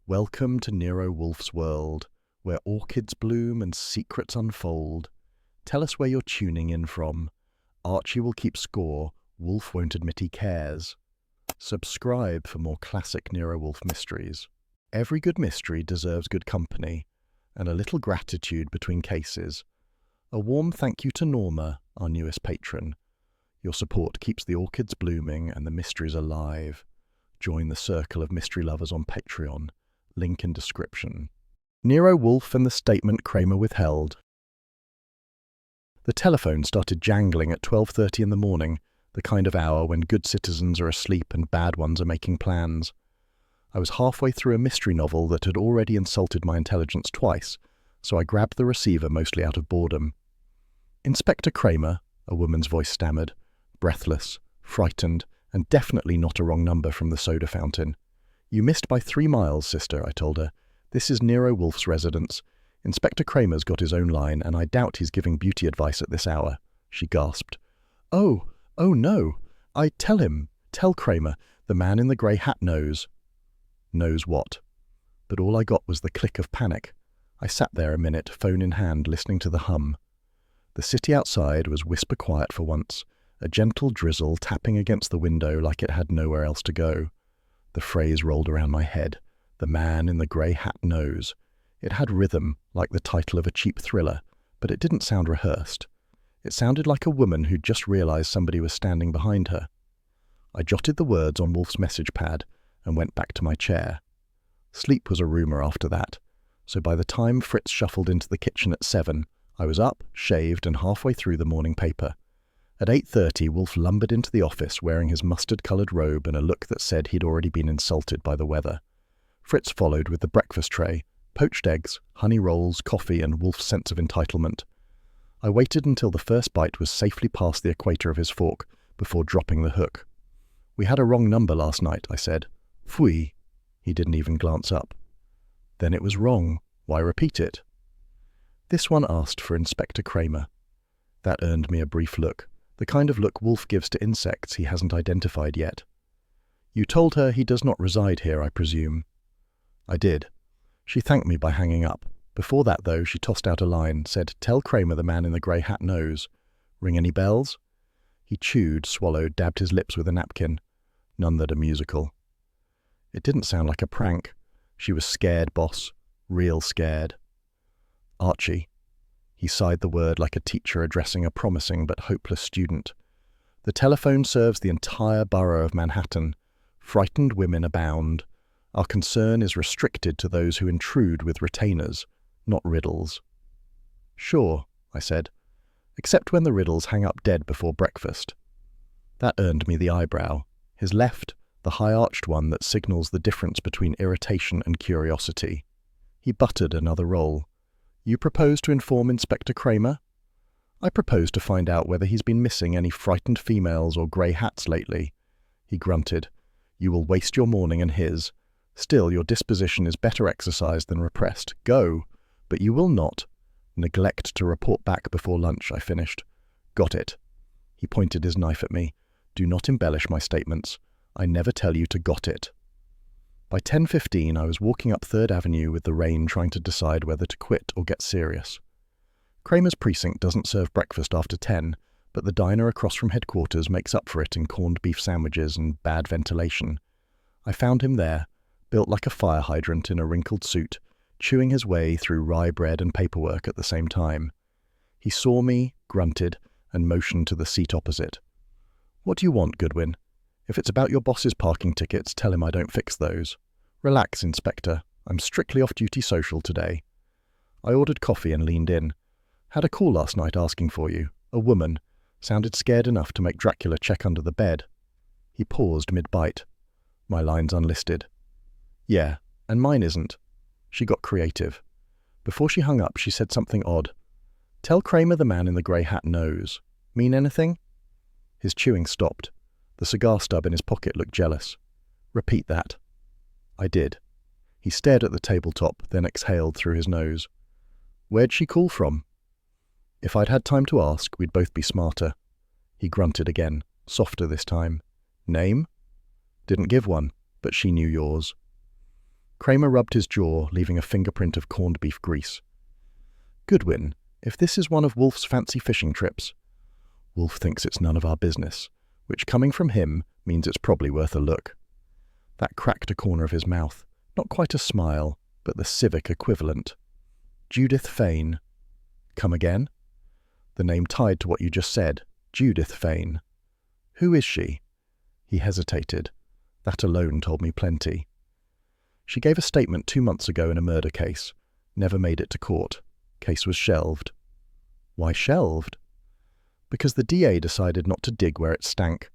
Welcome to Nero Wolfe's world, where orchids bloom and secrets unfold. Tell us where you're tuning in from. Archie will keep score, Wolfe won't admit he cares. Subscribe for more classic Nero Wolfe mysteries. Every good mystery deserves good company, and a little gratitude between cases. A warm thank you to Norma, our newest patron. Your support keeps the orchids blooming and the mysteries alive. Join the circle of mystery lovers on Patreon. Link in description. Nero Wolfe and the statement Cramer withheld. The telephone started jangling at 12:30 in the morning, the kind of hour when good citizens are asleep and bad ones are making plans. I was halfway through a mystery novel that had already insulted my intelligence twice, so I grabbed the receiver mostly out of boredom. "Inspector Cramer," a woman's voice stammered, breathless, frightened, and definitely not a wrong number from the soda fountain. "You missed by 3 miles, sister," I told her. "This is Nero Wolfe's residence. Inspector Cramer's got his own line, and I doubt he's giving beauty advice at this hour." She gasped. Oh no. Tell Cramer, the man in the grey hat knows." Knows what? But all I got was the click of panic. I sat there a minute, phone in hand, listening to the hum. The city outside was whisper quiet for once, a gentle drizzle tapping against the window like it had nowhere else to go. The phrase rolled around my head. The man in the grey hat knows. It had rhythm, like the title of a cheap thriller, but it didn't sound rehearsed. It sounded like a woman who'd just realized somebody was standing behind her. I jotted the words on Wolfe's message pad and went back to my chair. Sleep was a rumor after that, so by the time Fritz shuffled into the kitchen at 7, I was up, shaved, and halfway through the morning paper. At 8:30, Wolfe lumbered into the office wearing his mustard-coloured robe and a look that said he'd already been insulted by the weather. Fritz followed with the breakfast tray, poached eggs, honey rolls, coffee, and Wolfe's sense of entitlement. I waited until the first bite was safely past the equator of his fork before dropping the hook. "We had a wrong number last night," I said. "Phooey." He didn't even glance up. "Then it was wrong. Why repeat it?" "This one asked for Inspector Cramer." That earned me a brief look, the kind of look Wolfe gives to insects he hasn't identified yet. "You told her he does not reside here, I presume?" I did. She thanked me by hanging up. Before that, though, she tossed out a line, said, "Tell Cramer the man in the grey hat knows." Ring any bells? He chewed, swallowed, dabbed his lips with a napkin. None that are musical. It didn't sound like a prank. She was scared, boss. Real scared. "Archie." He sighed the word like a teacher addressing a promising but hopeless student. "The telephone serves the entire borough of Manhattan. Frightened women abound. Our concern is restricted to those who intrude with retainers, not riddles." "Sure," I said, "except when the riddles hang up dead before breakfast." That earned me the eyebrow. His left, the high-arched one that signals the difference between irritation and curiosity. He buttered another roll. "You propose to inform Inspector Cramer?" "I propose to find out whether he's been missing any frightened females or grey hats lately." He grunted. "You will waste your morning and his. Still, your disposition is better exercised than repressed. Go. But you will not neglect to report back before lunch," I finished. "Got it." He pointed his knife at me. "Do not embellish my statements. I never tell you to got it." By 10:15, I was walking up 3rd Avenue with the rain, trying to decide whether to quit or get serious. Cramer's precinct doesn't serve breakfast after 10, but the diner across from headquarters makes up for it in corned beef sandwiches and bad ventilation. I found him there, built like a fire hydrant in a wrinkled suit, chewing his way through rye bread and paperwork at the same time. He saw me, grunted, and motioned to the seat opposite. "What do you want, Goodwin? If it's about your boss's parking tickets, tell him I don't fix those. Relax, Inspector. I'm strictly off-duty social today." I ordered coffee and leaned in. "Had a call last night asking for you. A woman. Sounded scared enough to make Dracula check under the bed." He paused mid-bite. My line's unlisted. "Yeah, and mine isn't." She got creative. Before she hung up, she said something odd. "Tell Cramer the man in the grey hat knows. Mean anything?" His chewing stopped. The cigar stub in his pocket looked jealous. "Repeat that." I did. He stared at the tabletop, then exhaled through his nose. "Where'd she call from?" If I'd had time to ask, we'd both be smarter. He grunted again, softer this time. "Name?" "Didn't give one, but she knew yours." Cramer rubbed his jaw, leaving a fingerprint of corned beef grease. Goodwin, if this is one of Wolfe's fancy fishing trips. Wolfe thinks it's none of our business, which coming from him means it's probably worth a look. That cracked a corner of his mouth, not quite a smile, but the civic equivalent. Judith Fane. Come again? The name tied to what you just said, Judith Fane. Who is she? He hesitated. That alone told me plenty. She gave a statement 2 months ago in a murder case. Never made it to court. Case was shelved. Why shelved? Because the DA decided not to dig where it stank,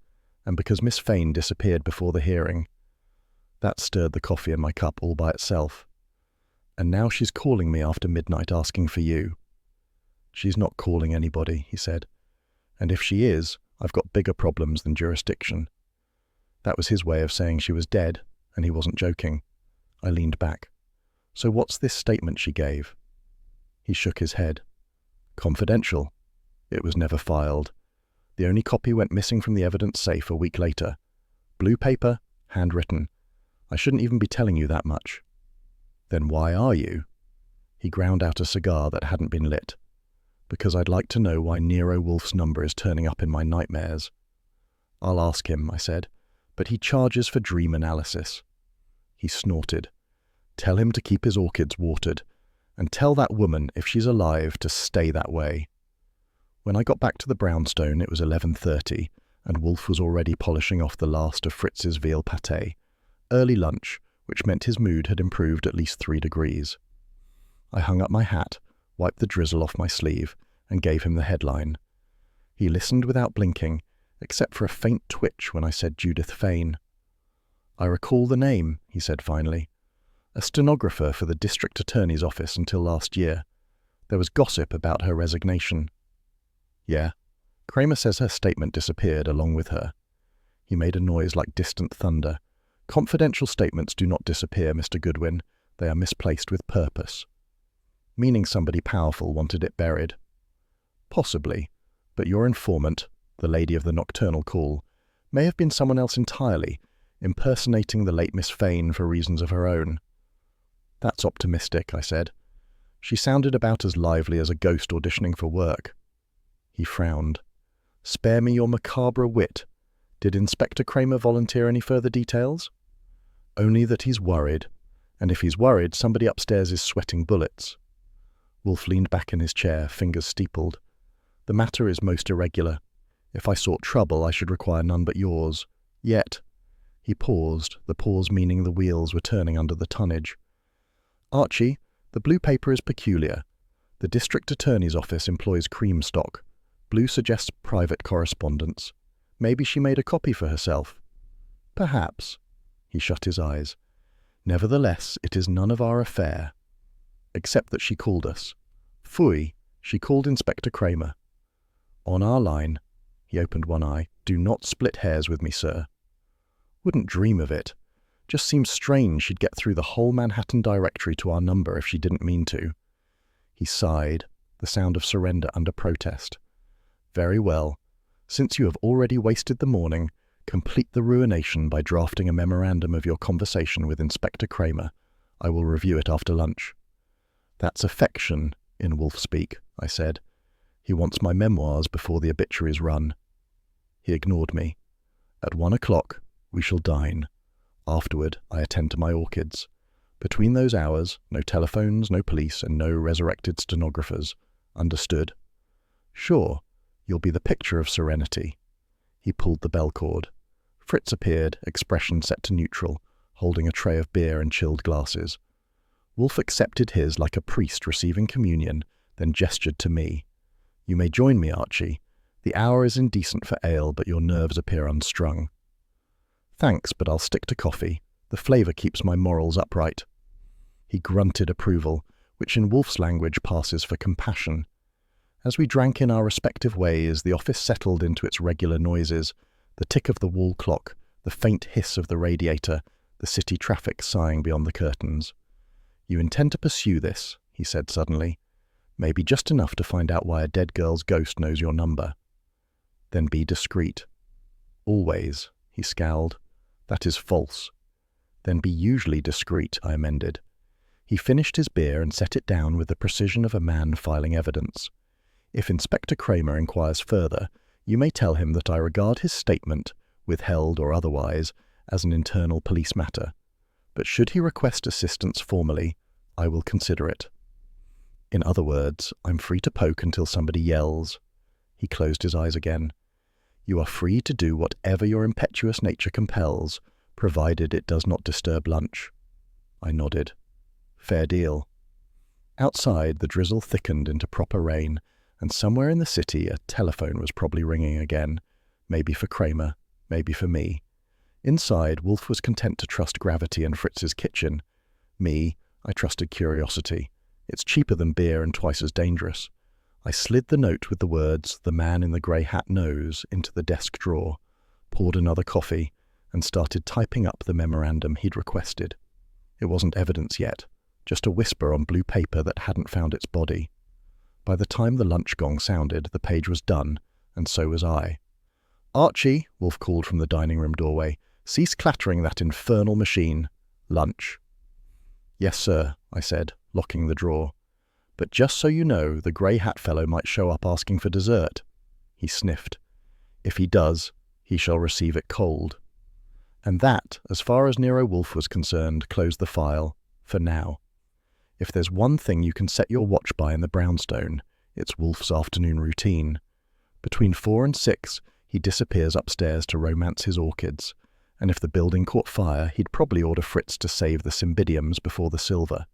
and because Miss Fane disappeared before the hearing. That stirred the coffee in my cup all by itself. And now she's calling me after midnight asking for you. She's not calling anybody, he said. And if she is, I've got bigger problems than jurisdiction. That was his way of saying she was dead, and he wasn't joking. I leaned back. So what's this statement she gave? He shook his head. Confidential. It was never filed. The only copy went missing from the evidence safe a week later. Blue paper, handwritten. I shouldn't even be telling you that much. Then why are you? He ground out a cigar that hadn't been lit. Because I'd like to know why Nero Wolfe's number is turning up in my nightmares. I'll ask him, I said, but he charges for dream analysis. He snorted. Tell him to keep his orchids watered, and tell that woman, if she's alive, to stay that way. When I got back to the brownstone, it was 11:30, and Wolfe was already polishing off the last of Fritz's veal pâté. Early lunch, which meant his mood had improved at least 3 degrees. I hung up my hat, wiped the drizzle off my sleeve, and gave him the headline. He listened without blinking, except for a faint twitch when I said Judith Fane. I recall the name, he said finally. A stenographer for the district attorney's office until last year. There was gossip about her resignation. Yeah, Cramer says her statement disappeared along with her. He made a noise like distant thunder. Confidential statements do not disappear, Mr. Goodwin. They are misplaced with purpose. Meaning somebody powerful wanted it buried. Possibly, but your informant, the lady of the nocturnal call, may have been someone else entirely, impersonating the late Miss Fane for reasons of her own. That's optimistic, I said. She sounded about as lively as a ghost auditioning for work. He frowned. Spare me your macabre wit. Did Inspector Cramer volunteer any further details? Only that he's worried, and if he's worried, somebody upstairs is sweating bullets. Wolfe leaned back in his chair, fingers steepled. The matter is most irregular. If I sought trouble, I should require none but yours. Yet. He paused, the pause meaning the wheels were turning under the tonnage. Archie, the blue paper is peculiar. The district attorney's office employs cream stock. Blue suggests private correspondence. Maybe she made a copy for herself. Perhaps. He shut his eyes. Nevertheless, it is none of our affair. Except that she called us. Phooey, she called Inspector Cramer. On our line. He opened one eye. Do not split hairs with me, sir. Wouldn't dream of it. Just seems strange she'd get through the whole Manhattan directory to our number if she didn't mean to. He sighed, the sound of surrender under protest. Very well. Since you have already wasted the morning, complete the ruination by drafting a memorandum of your conversation with Inspector Cramer. I will review it after lunch. That's affection, in Wolfe speak, I said. He wants my memoirs before the obituaries run. He ignored me. At 1 o'clock, we shall dine. Afterward, I attend to my orchids. Between those hours, no telephones, no police, and no resurrected stenographers. Understood? Sure, you'll be the picture of serenity. He pulled the bell cord. Fritz appeared, expression set to neutral, holding a tray of beer and chilled glasses. Wolfe accepted his like a priest receiving communion, then gestured to me. You may join me, Archie. The hour is indecent for ale, but your nerves appear unstrung. Thanks, but I'll stick to coffee. The flavour keeps my morals upright. He grunted approval, which in Wolfe's language passes for compassion. As we drank in our respective ways, the office settled into its regular noises, the tick of the wall clock, the faint hiss of the radiator, the city traffic sighing beyond the curtains. You intend to pursue this, he said suddenly. Maybe just enough to find out why a dead girl's ghost knows your number. Then be discreet. Always, he scowled. That is false. Then be usually discreet, I amended. He finished his beer and set it down with the precision of a man filing evidence. If Inspector Cramer inquires further, you may tell him that I regard his statement, withheld or otherwise, as an internal police matter. But should he request assistance formally, I will consider it. In other words, I'm free to poke until somebody yells. He closed his eyes again. You are free to do whatever your impetuous nature compels, provided it does not disturb lunch. I nodded. Fair deal. Outside, the drizzle thickened into proper rain, and somewhere in the city a telephone was probably ringing again, maybe for Cramer, maybe for me. Inside, Wolfe was content to trust gravity and Fritz's kitchen. Me, I trusted curiosity. It's cheaper than beer and twice as dangerous. I slid the note with the words, "The man in the grey hat knows," into the desk drawer, poured another coffee, and started typing up the memorandum he'd requested. It wasn't evidence yet, just a whisper on blue paper that hadn't found its body. By the time the lunch gong sounded, the page was done, and so was I. "Archie," Wolfe called from the dining room doorway, "cease clattering that infernal machine. Lunch." "Yes, sir," I said, locking the drawer. "But just so you know, the grey hat fellow might show up asking for dessert." He sniffed. "If he does, he shall receive it cold." And that, as far as Nero Wolfe was concerned, closed the file, for now. If there's one thing you can set your watch by in the brownstone, it's Wolfe's afternoon routine. Between 4 and 6, he disappears upstairs to romance his orchids, and if the building caught fire, he'd probably order Fritz to save the cymbidiums before the silver.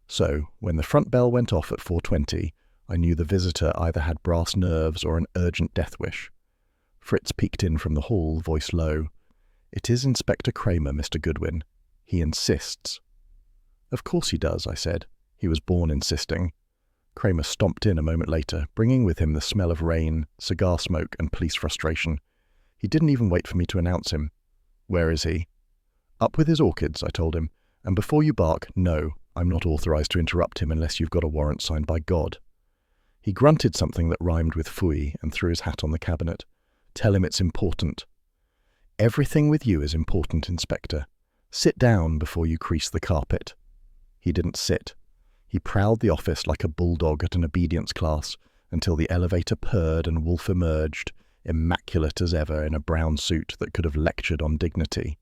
So, when the front bell went off at 4:20, I knew the visitor either had brass nerves or an urgent death wish. Fritz peeked in from the hall, voice low. "It is Inspector Cramer, Mr. Goodwin. He insists." "Of course he does," I said. "He was born insisting." Cramer stomped in a moment later, bringing with him the smell of rain, cigar smoke, and police frustration. He didn't even wait for me to announce him. "Where is he?" "Up with his orchids," I told him. "And before you bark, no, I'm not authorized to interrupt him unless you've got a warrant signed by God." He grunted something that rhymed with phooey and threw his hat on the cabinet. "Tell him it's important." "Everything with you is important, Inspector. Sit down before you crease the carpet." He didn't sit. He prowled the office like a bulldog at an obedience class until the elevator purred and Wolfe emerged, immaculate as ever in a brown suit that could have lectured on dignity.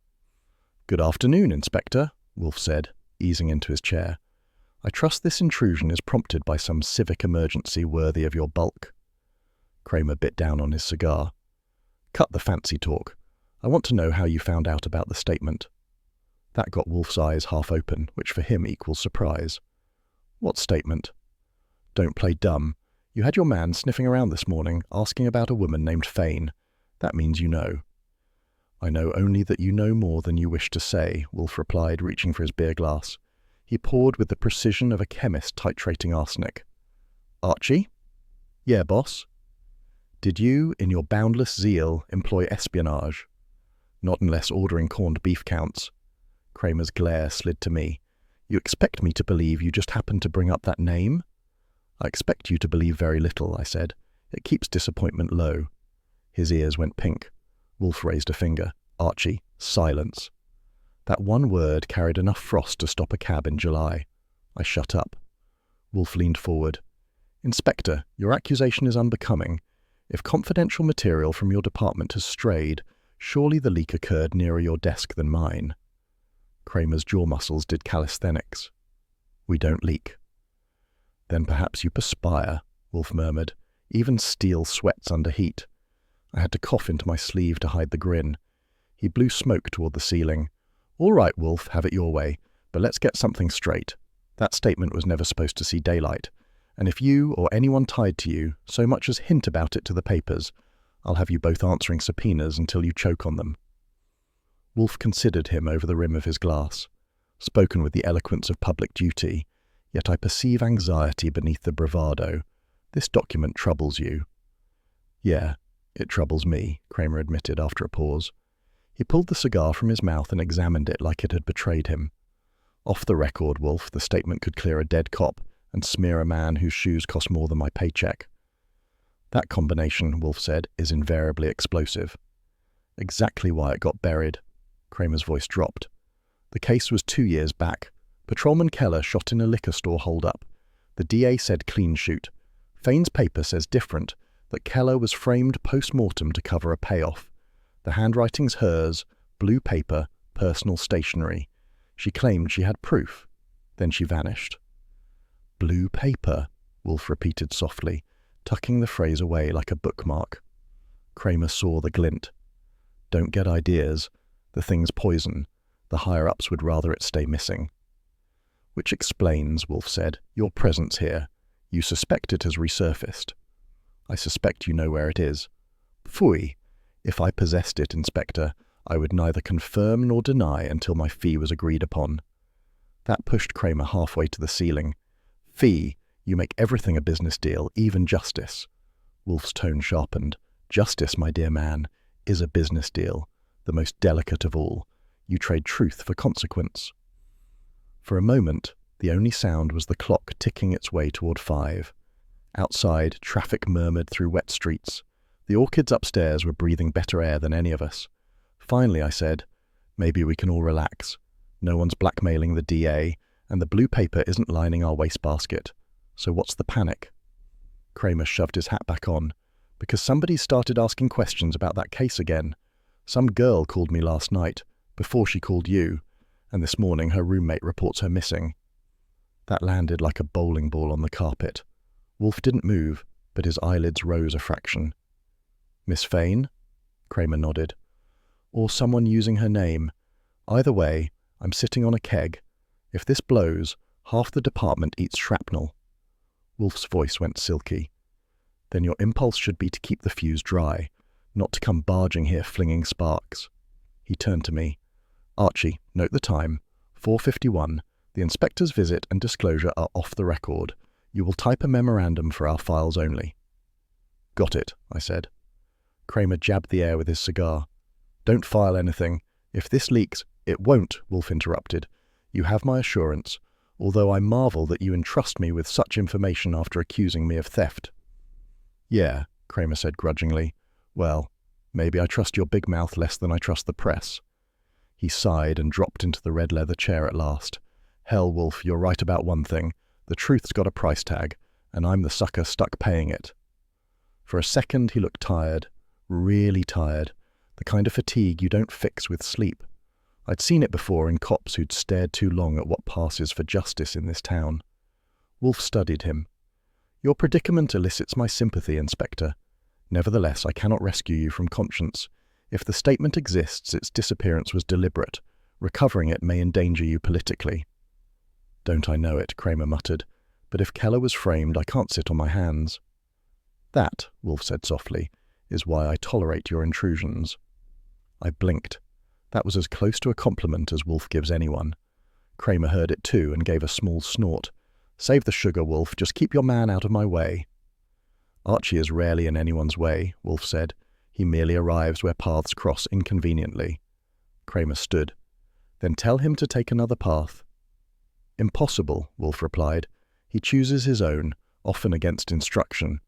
"Good afternoon, Inspector," Wolfe said, easing into his chair. "I trust this intrusion is prompted by some civic emergency worthy of your bulk." Cramer bit down on his cigar. "Cut the fancy talk. I want to know how you found out about the statement." That got Wolfe's eyes half open, which for him equals surprise. "What statement?" "Don't play dumb. You had your man sniffing around this morning, asking about a woman named Fane. That means you know." "I know only that you know more than you wish to say," Wolfe replied, reaching for his beer glass. He poured with the precision of a chemist titrating arsenic. "Archie?" "Yeah, boss." "Did you, in your boundless zeal, employ espionage?" "Not unless ordering corned beef counts." Cramer's glare slid to me. "You expect me to believe you just happened to bring up that name?" "I expect you to believe very little," I said. "It keeps disappointment low." His ears went pink. Wolfe raised a finger. "Archie, silence." That one word carried enough frost to stop a cab in July. I shut up. Wolfe leaned forward. "Inspector, your accusation is unbecoming. If confidential material from your department has strayed, surely the leak occurred nearer your desk than mine." Cramer's jaw muscles did calisthenics. "We don't leak." "Then perhaps you perspire," Wolfe murmured. "Even steel sweats under heat." I had to cough into my sleeve to hide the grin. He blew smoke toward the ceiling. "All right, Wolfe, have it your way, but let's get something straight. That statement was never supposed to see daylight, and if you or anyone tied to you so much as hint about it to the papers, I'll have you both answering subpoenas until you choke on them." Wolfe considered him over the rim of his glass, spoken with the eloquence of public duty, yet I perceive anxiety beneath the bravado. "This document troubles you." "Yeah, it troubles me," Cramer admitted after a pause. He pulled the cigar from his mouth and examined it like it had betrayed him. "Off the record, Wolfe, the statement could clear a dead cop and smear a man whose shoes cost more than my paycheck." "That combination," Wolfe said, "is invariably explosive." "Exactly why it got buried." Cramer's voice dropped. The case was 2 years back. Patrolman Keller shot in a liquor store hold-up. The DA said clean shoot. Fane's paper says different, that Keller was framed post-mortem to cover a payoff. The handwriting's hers, blue paper, personal stationery. She claimed she had proof. Then she vanished. Blue paper, Wolfe repeated softly, tucking the phrase away like a bookmark. Cramer saw the glint. Don't get ideas. The thing's poison. The higher-ups would rather it stay missing. Which explains, Wolfe said, your presence here. You suspect it has resurfaced. I suspect you know where it is. Phooey! If I possessed it, Inspector, I would neither confirm nor deny until my fee was agreed upon. That pushed Cramer halfway to the ceiling. Fee! You make everything a business deal, even justice. Wolfe's tone sharpened. Justice, my dear man, is a business deal, the most delicate of all. You trade truth for consequence. For a moment, the only sound was the clock ticking its way toward 5. Outside, traffic murmured through wet streets. The orchids upstairs were breathing better air than any of us. Finally, I said, maybe we can all relax. No one's blackmailing the DA, and the blue paper isn't lining our wastebasket. So what's the panic? Cramer shoved his hat back on. Because somebody started asking questions about that case again. Some girl called me last night, before she called you, and this morning her roommate reports her missing. That landed like a bowling ball on the carpet. Wolfe didn't move, but his eyelids rose a fraction. Miss Fane? Cramer nodded. Or someone using her name. Either way, I'm sitting on a keg. If this blows, half the department eats shrapnel. Wolfe's voice went silky. Then your impulse should be to keep the fuse dry, not to come barging here flinging sparks. He turned to me. Archie, note the time. 4:51. The inspector's visit and disclosure are off the record. You will type a memorandum for our files only. Got it, I said. Cramer jabbed the air with his cigar. Don't file anything. If this leaks— It won't, Wolfe interrupted. You have my assurance, although I marvel that you entrust me with such information after accusing me of theft. Yeah, Cramer said grudgingly. Well, maybe I trust your big mouth less than I trust the press. He sighed and dropped into the red leather chair at last. Hell, Wolfe, you're right about one thing. The truth's got a price tag, and I'm the sucker stuck paying it. For a second he looked tired, really tired, the kind of fatigue you don't fix with sleep. I'd seen it before in cops who'd stared too long at what passes for justice in this town. Wolfe studied him. Your predicament elicits my sympathy, Inspector. Nevertheless, I cannot rescue you from conscience. If the statement exists, its disappearance was deliberate. Recovering it may endanger you politically. Don't I know it, Cramer muttered. But if Keller was framed, I can't sit on my hands. That, Wolfe said softly, is why I tolerate your intrusions. I blinked. That was as close to a compliment as Wolfe gives anyone. Cramer heard it too and gave a small snort. Save the sugar, Wolfe. Just keep your man out of my way. Archie is rarely in anyone's way, Wolfe said. He merely arrives where paths cross inconveniently. Cramer stood. Then tell him to take another path. Impossible, Wolfe replied. He chooses his own, often against instruction.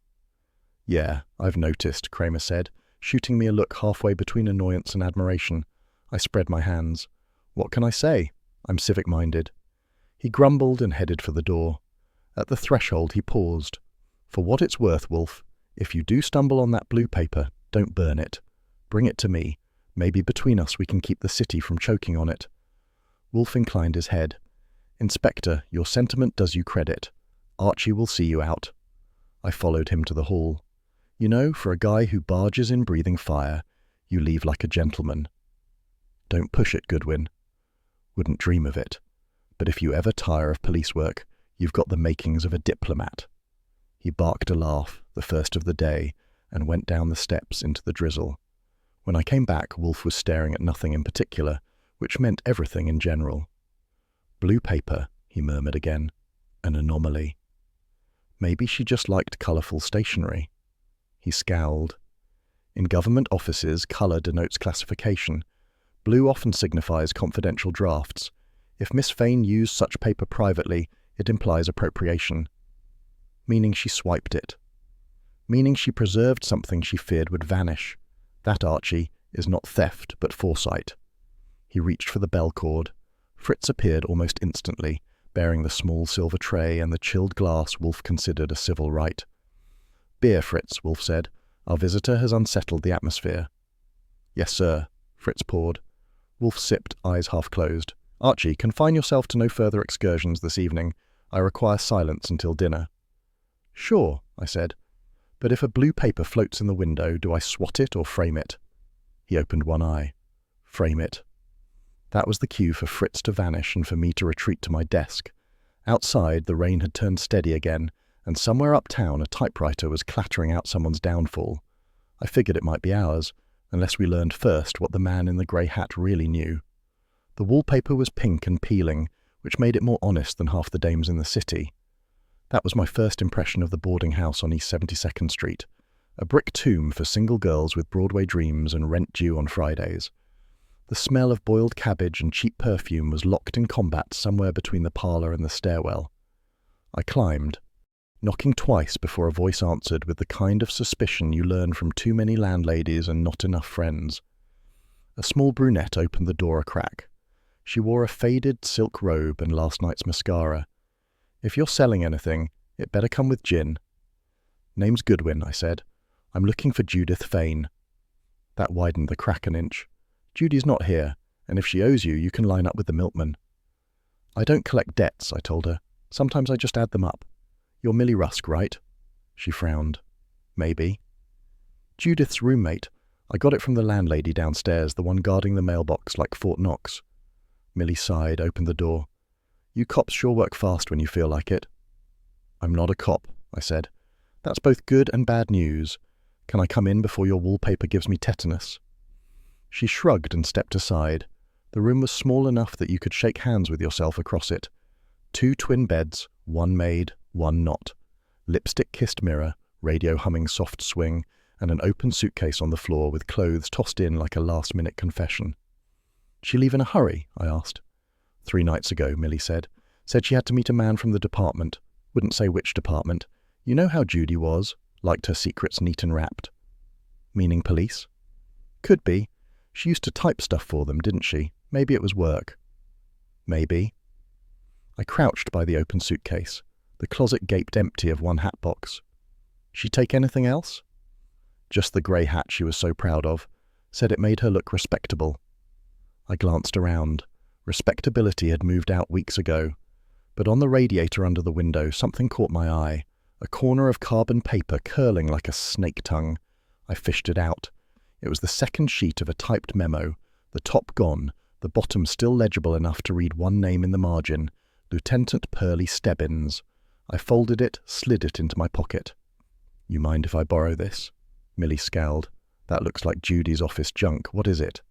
Yeah, I've noticed, Cramer said, shooting me a look halfway between annoyance and admiration. I spread my hands. What can I say? I'm civic-minded. He grumbled and headed for the door. At the threshold he paused. For what it's worth, Wolfe, if you do stumble on that blue paper, don't burn it. Bring it to me. Maybe between us we can keep the city from choking on it. Wolfe inclined his head. Inspector, your sentiment does you credit. Archie will see you out. I followed him to the hall. You know, for a guy who barges in breathing fire, you leave like a gentleman. Don't push it, Goodwin. Wouldn't dream of it. But if you ever tire of police work, you've got the makings of a diplomat. He barked a laugh, the first of the day, and went down the steps into the drizzle. When I came back, Wolfe was staring at nothing in particular, which meant everything in general. Blue paper, he murmured again. An anomaly. Maybe she just liked colourful stationery. He scowled. In government offices, colour denotes classification. Blue often signifies confidential drafts. If Miss Fane used such paper privately, it implies appropriation. Meaning she swiped it. Meaning she preserved something she feared would vanish. That, Archie, is not theft, but foresight. He reached for the bell cord. Fritz appeared almost instantly, bearing the small silver tray and the chilled glass Wolfe considered a civil right. "Beer, Fritz," Wolfe said. "Our visitor has unsettled the atmosphere." "Yes, sir," Fritz poured. Wolfe sipped, eyes half closed. "Archie, confine yourself to no further excursions this evening. I require silence until dinner." "Sure," I said. "But if a blue paper floats in the window, do I swat it or frame it?" He opened one eye. "Frame it." That was the cue for Fritz to vanish and for me to retreat to my desk. Outside, the rain had turned steady again, and somewhere uptown a typewriter was clattering out someone's downfall. I figured it might be ours, unless we learned first what the man in the grey hat really knew. The wallpaper was pink and peeling, which made it more honest than half the dames in the city. That was my first impression of the boarding house on East 72nd Street, a brick tomb for single girls with Broadway dreams and rent due on Fridays. The smell of boiled cabbage and cheap perfume was locked in combat somewhere between the parlour and the stairwell. I climbed, knocking twice before a voice answered with the kind of suspicion you learn from too many landladies and not enough friends. A small brunette opened the door a crack. She wore a faded silk robe and last night's mascara. "If you're selling anything, it better come with gin." "Name's Goodwin," I said. "I'm looking for Judith Fane." That widened the crack an inch. "Judy's not here, and if she owes you, you can line up with the milkman." "I don't collect debts," I told her. "Sometimes I just add them up. You're Millie Rusk, right?" She frowned. "Maybe." "Judith's roommate. I got it from the landlady downstairs, the one guarding the mailbox like Fort Knox." Millie sighed, opened the door. "You cops sure work fast when you feel like it." "I'm not a cop," I said. "That's both good and bad news. Can I come in before your wallpaper gives me tetanus?" She shrugged and stepped aside. The room was small enough that you could shake hands with yourself across it. 2 twin beds, one made, one not. Lipstick-kissed mirror, radio humming soft swing, and an open suitcase on the floor with clothes tossed in like a last-minute confession. "She leave in a hurry?" I asked. 3 nights ago, Millie said. "Said she had to meet a man from the department. Wouldn't say which department. You know how Judy was. Liked her secrets neat and wrapped." "Meaning police?" "Could be. She used to type stuff for them, didn't she? Maybe it was work." "Maybe." I crouched by the open suitcase. The closet gaped empty of one hat box. "She take anything else?" "Just the grey hat she was so proud of. Said it made her look respectable." I glanced around. Respectability had moved out weeks ago. But on the radiator under the window, something caught my eye. A corner of carbon paper curling like a snake tongue. I fished it out. It was the second sheet of a typed memo, the top gone, the bottom still legible enough to read one name in the margin, Lieutenant Pearlie Stebbins. I folded it, slid it into my pocket. "You mind if I borrow this?" Millie scowled. "That looks like Judy's office junk. What is it?"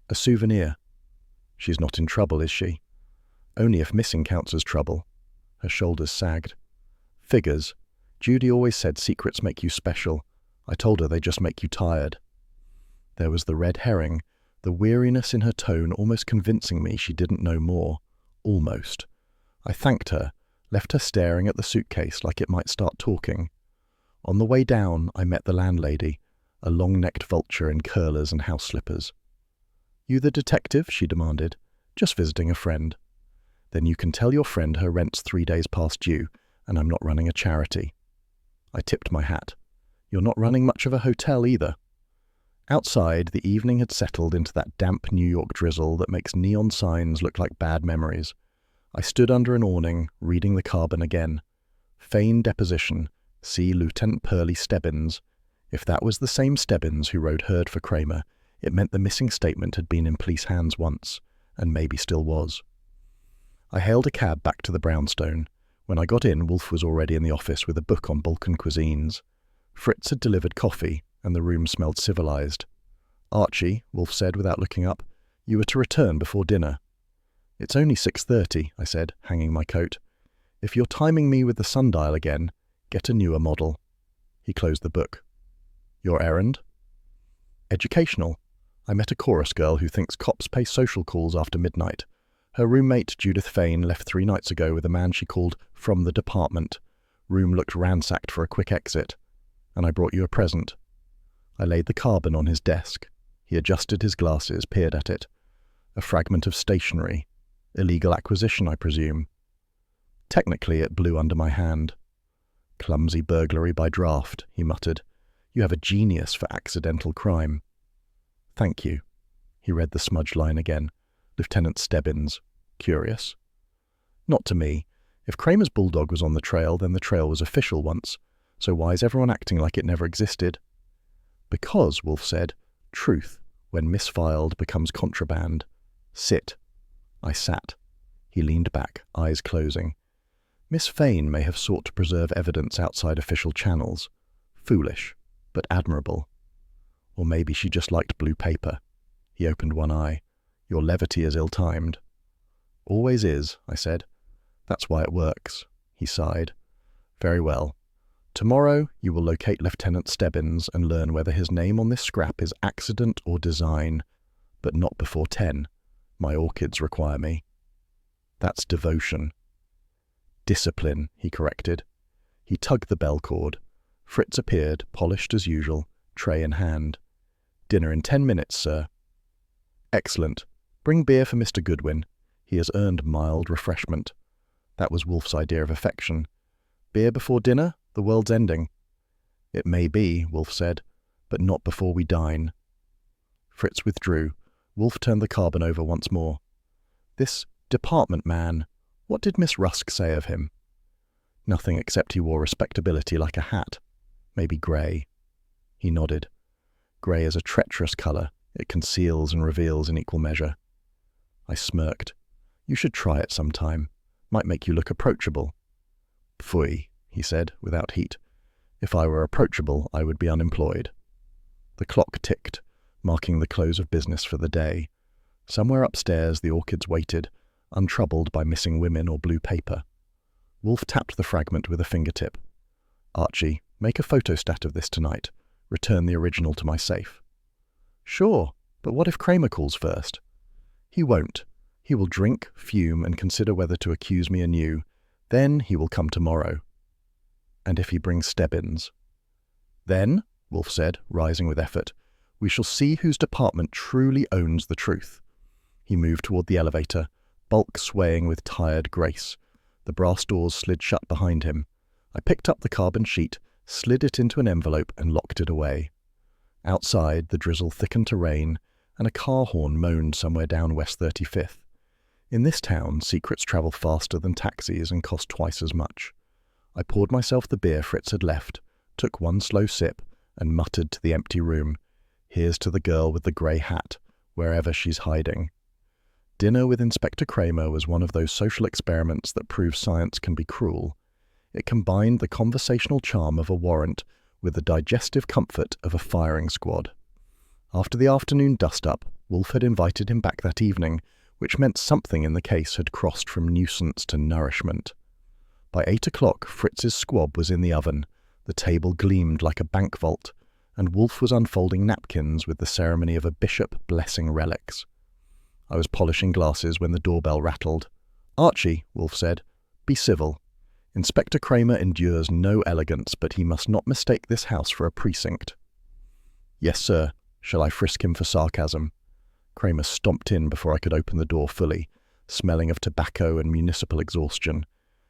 "A souvenir." "She's not in trouble, is she?" "Only if missing counts as trouble." Her shoulders sagged. "Figures. Judy always said secrets make you special. I told her they just make you tired." There was the red herring, the weariness in her tone almost convincing me she didn't know more. Almost. I thanked her, left her staring at the suitcase like it might start talking. On the way down, I met the landlady, a long-necked vulture in curlers and house slippers. "You the detective?" she demanded. "Just visiting a friend." "Then you can tell your friend her rent's 3 days past due, and I'm not running a charity." I tipped my hat. "You're not running much of a hotel either." Outside, the evening had settled into that damp New York drizzle that makes neon signs look like bad memories. I stood under an awning, reading the carbon again. Fane deposition. See Lieutenant Pearlie Stebbins. If that was the same Stebbins who rode herd for Cramer, it meant the missing statement had been in police hands once, and maybe still was. I hailed a cab back to the brownstone. When I got in, Wolfe was already in the office with a book on Balkan cuisines. Fritz had delivered coffee, and the room smelled civilized. "Archie," Wolfe said without looking up, "you were to return before dinner." "It's only 6:30, I said, hanging my coat. "If you're timing me with the sundial again, get a newer model." He closed the book. "Your errand?" "Educational. I met a chorus girl who thinks cops pay social calls after midnight. Her roommate, Judith Fane, left 3 nights ago with a man she called from the department. Room looked ransacked for a quick exit. And I brought you a present." I laid the carbon on his desk. He adjusted his glasses, peered at it. A fragment of stationery. Illegal acquisition, I presume. Technically, it blew under my hand. Clumsy burglary by draft, he muttered. You have a genius for accidental crime. Thank you. He read the smudged line again. Lieutenant Stebbins. Curious. Not to me. If Cramer's bulldog was on the trail, then the trail was official once. So why is everyone acting like it never existed? Because, Wolfe said, truth, when misfiled, becomes contraband. Sit. I sat. He leaned back, eyes closing. Miss Fane may have sought to preserve evidence outside official channels. Foolish, but admirable. Or maybe she just liked blue paper. He opened one eye. Your levity is ill-timed. Always is, I said. That's why it works. He sighed. Very well. Tomorrow you will locate Lieutenant Stebbins and learn whether his name on this scrap is accident or design, but not before 10. My orchids require me. That's devotion. Discipline, he corrected. He tugged the bell cord. Fritz appeared, polished as usual, tray in hand. Dinner in 10 minutes, sir. Excellent. Bring beer for Mr. Goodwin. He has earned mild refreshment. That was Wolfe's idea of affection. Beer before dinner? The world's ending. It may be, Wolfe said, but not before we dine. Fritz withdrew. Wolfe turned the carbon over once more. This department man, what did Miss Rusk say of him? Nothing except he wore respectability like a hat. Maybe grey. He nodded. Grey is a treacherous colour. It conceals and reveals in equal measure. I smirked. You should try it sometime. Might make you look approachable. Pfui, he said, without heat. If I were approachable, I would be unemployed. The clock ticked, marking the close of business for the day. Somewhere upstairs the orchids waited, untroubled by missing women or blue paper. Wolfe tapped the fragment with a fingertip. Archie, make a photostat of this tonight. Return the original to my safe. Sure, but what if Cramer calls first? He won't. He will drink, fume, and consider whether to accuse me anew. Then he will come tomorrow. And if he brings Stebbins? Then, Wolfe said, rising with effort, we shall see whose department truly owns the truth. He moved toward the elevator, bulk swaying with tired grace. The brass doors slid shut behind him. I picked up the carbon sheet, slid it into an envelope, and locked it away. Outside, the drizzle thickened to rain, and a car horn moaned somewhere down West 35th. In this town, secrets travel faster than taxis and cost twice as much. I poured myself the beer Fritz had left, took one slow sip, and muttered to the empty room, "Here's to the girl with the grey hat, wherever she's hiding." Dinner with Inspector Cramer was one of those social experiments that prove science can be cruel. It combined the conversational charm of a warrant with the digestive comfort of a firing squad. After the afternoon dust-up, Wolfe had invited him back that evening, which meant something in the case had crossed from nuisance to nourishment. By 8 o'clock, Fritz's squab was in the oven, the table gleamed like a bank vault, and Wolfe was unfolding napkins with the ceremony of a bishop blessing relics. I was polishing glasses when the doorbell rattled. "Archie," Wolfe said, "be civil. Inspector Cramer endures no elegance, but he must not mistake this house for a precinct." "Yes, sir. Shall I frisk him for sarcasm?" Cramer stomped in before I could open the door fully, smelling of tobacco and municipal exhaustion.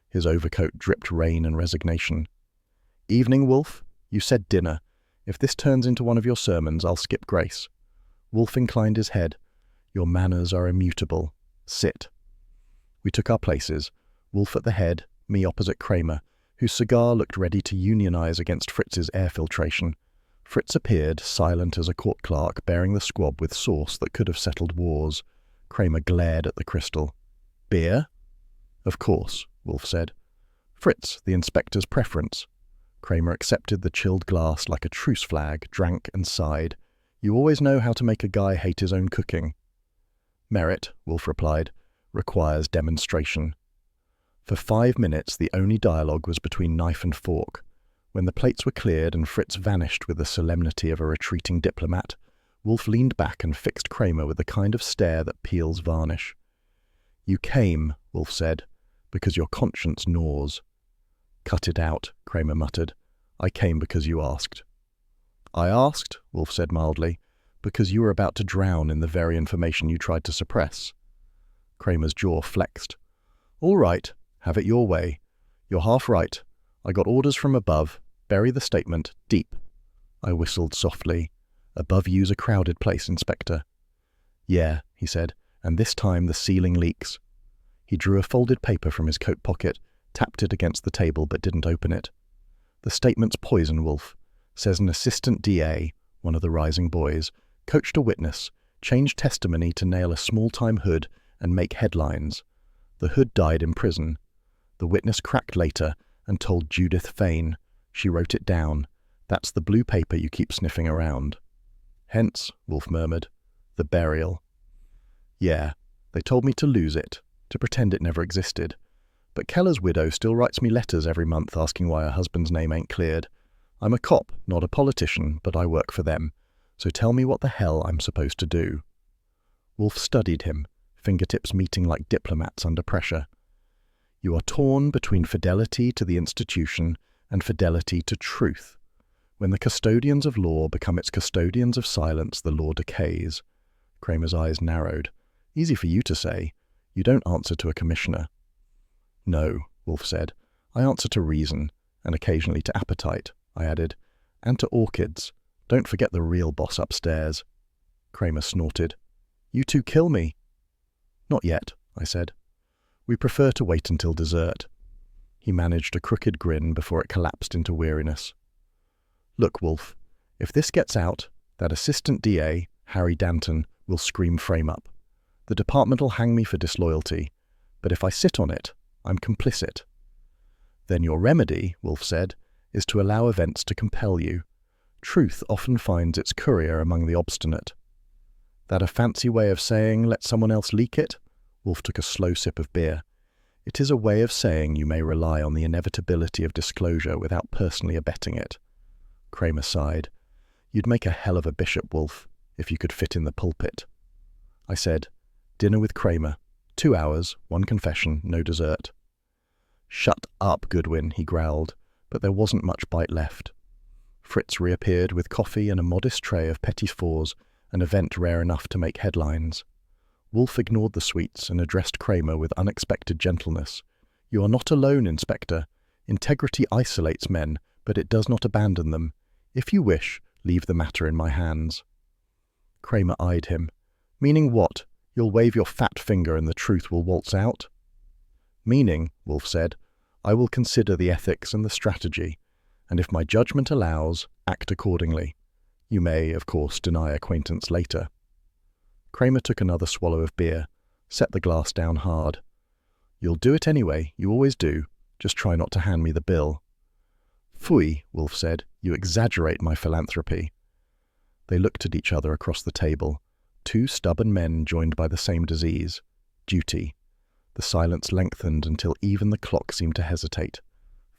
His overcoat dripped rain and resignation. "Evening, Wolfe. You said dinner. If this turns into one of your sermons, I'll skip grace." Wolfe inclined his head. "Your manners are immutable. Sit." We took our places, Wolfe at the head, me opposite Cramer, whose cigar looked ready to unionize against Fritz's air filtration. Fritz appeared, silent as a court clerk, bearing the squab with sauce that could have settled wars. Cramer glared at the crystal. "Beer?" "Of course," Wolfe said. "Fritz, the inspector's preference." Cramer accepted the chilled glass like a truce flag, drank and sighed. "You always know how to make a guy hate his own cooking." "Merit," Wolfe replied, "requires demonstration." For 5 minutes the only dialogue was between knife and fork. When the plates were cleared and Fritz vanished with the solemnity of a retreating diplomat, Wolfe leaned back and fixed Cramer with the kind of stare that peels varnish. "You came," Wolfe said, "because your conscience gnaws." "Cut it out," Cramer muttered. "I came because you asked." "I asked," Wolfe said mildly, "because you were about to drown in the very information you tried to suppress." Cramer's jaw flexed. "All right, have it your way. You're half right. I got orders from above. Bury the statement deep." I whistled softly. "Above you's a crowded place, Inspector." "Yeah," he said, "and this time the ceiling leaks." He drew a folded paper from his coat pocket, tapped it against the table but didn't open it. "The statement's poison, Wolfe. Says an assistant DA, one of the rising boys, coached a witness, changed testimony to nail a small-time hood and make headlines. The hood died in prison. The witness cracked later and told Judith Fane. She wrote it down. That's the blue paper you keep sniffing around." "Hence," Wolfe murmured, "the burial." "Yeah, they told me to lose it, to pretend it never existed. But Keller's widow still writes me letters every month asking why her husband's name ain't cleared. I'm a cop, not a politician, but I work for them. So tell me what the hell I'm supposed to do." Wolfe studied him, fingertips meeting like diplomats under pressure. "You are torn between fidelity to the institution and fidelity to truth. When the custodians of law become its custodians of silence, the law decays." Cramer's eyes narrowed. "Easy for you to say. You don't answer to a commissioner." "No," Wolfe said. "I answer to reason, and occasionally to appetite," I added. "And to orchids. Don't forget the real boss upstairs." Cramer snorted. "You two kill me." "Not yet," I said. "We prefer to wait until dessert." He managed a crooked grin before it collapsed into weariness. "Look, Wolfe, if this gets out, that assistant DA, Harry Danton, will scream frame up. The department'll hang me for disloyalty, but if I sit on it, I'm complicit." "Then your remedy," Wolfe said, "is to allow events to compel you. Truth often finds its courier among the obstinate." "That a fancy way of saying, let someone else leak it?" Wolfe took a slow sip of beer. "It is a way of saying you may rely on the inevitability of disclosure without personally abetting it." Cramer sighed. "You'd make a hell of a bishop, Wolfe, if you could fit in the pulpit." I said, "Dinner with Cramer. 2 hours, 1 confession, no dessert." "Shut up, Goodwin," he growled, but there wasn't much bite left. Fritz reappeared with coffee and a modest tray of petits fours, an event rare enough to make headlines. Wolfe ignored the sweets and addressed Cramer with unexpected gentleness. "You are not alone, Inspector. Integrity isolates men, but it does not abandon them. If you wish, leave the matter in my hands." Cramer eyed him. "Meaning what? You'll wave your fat finger and the truth will waltz out?" "Meaning," Wolfe said, "I will consider the ethics and the strategy, and if my judgment allows, act accordingly. You may, of course, deny acquaintance later." Cramer took another swallow of beer, set the glass down hard. "You'll do it anyway, you always do. Just try not to hand me the bill." "Phooey," Wolfe said, "you exaggerate my philanthropy." They looked at each other across the table, 2 stubborn men joined by the same disease, duty. The silence lengthened until even the clock seemed to hesitate.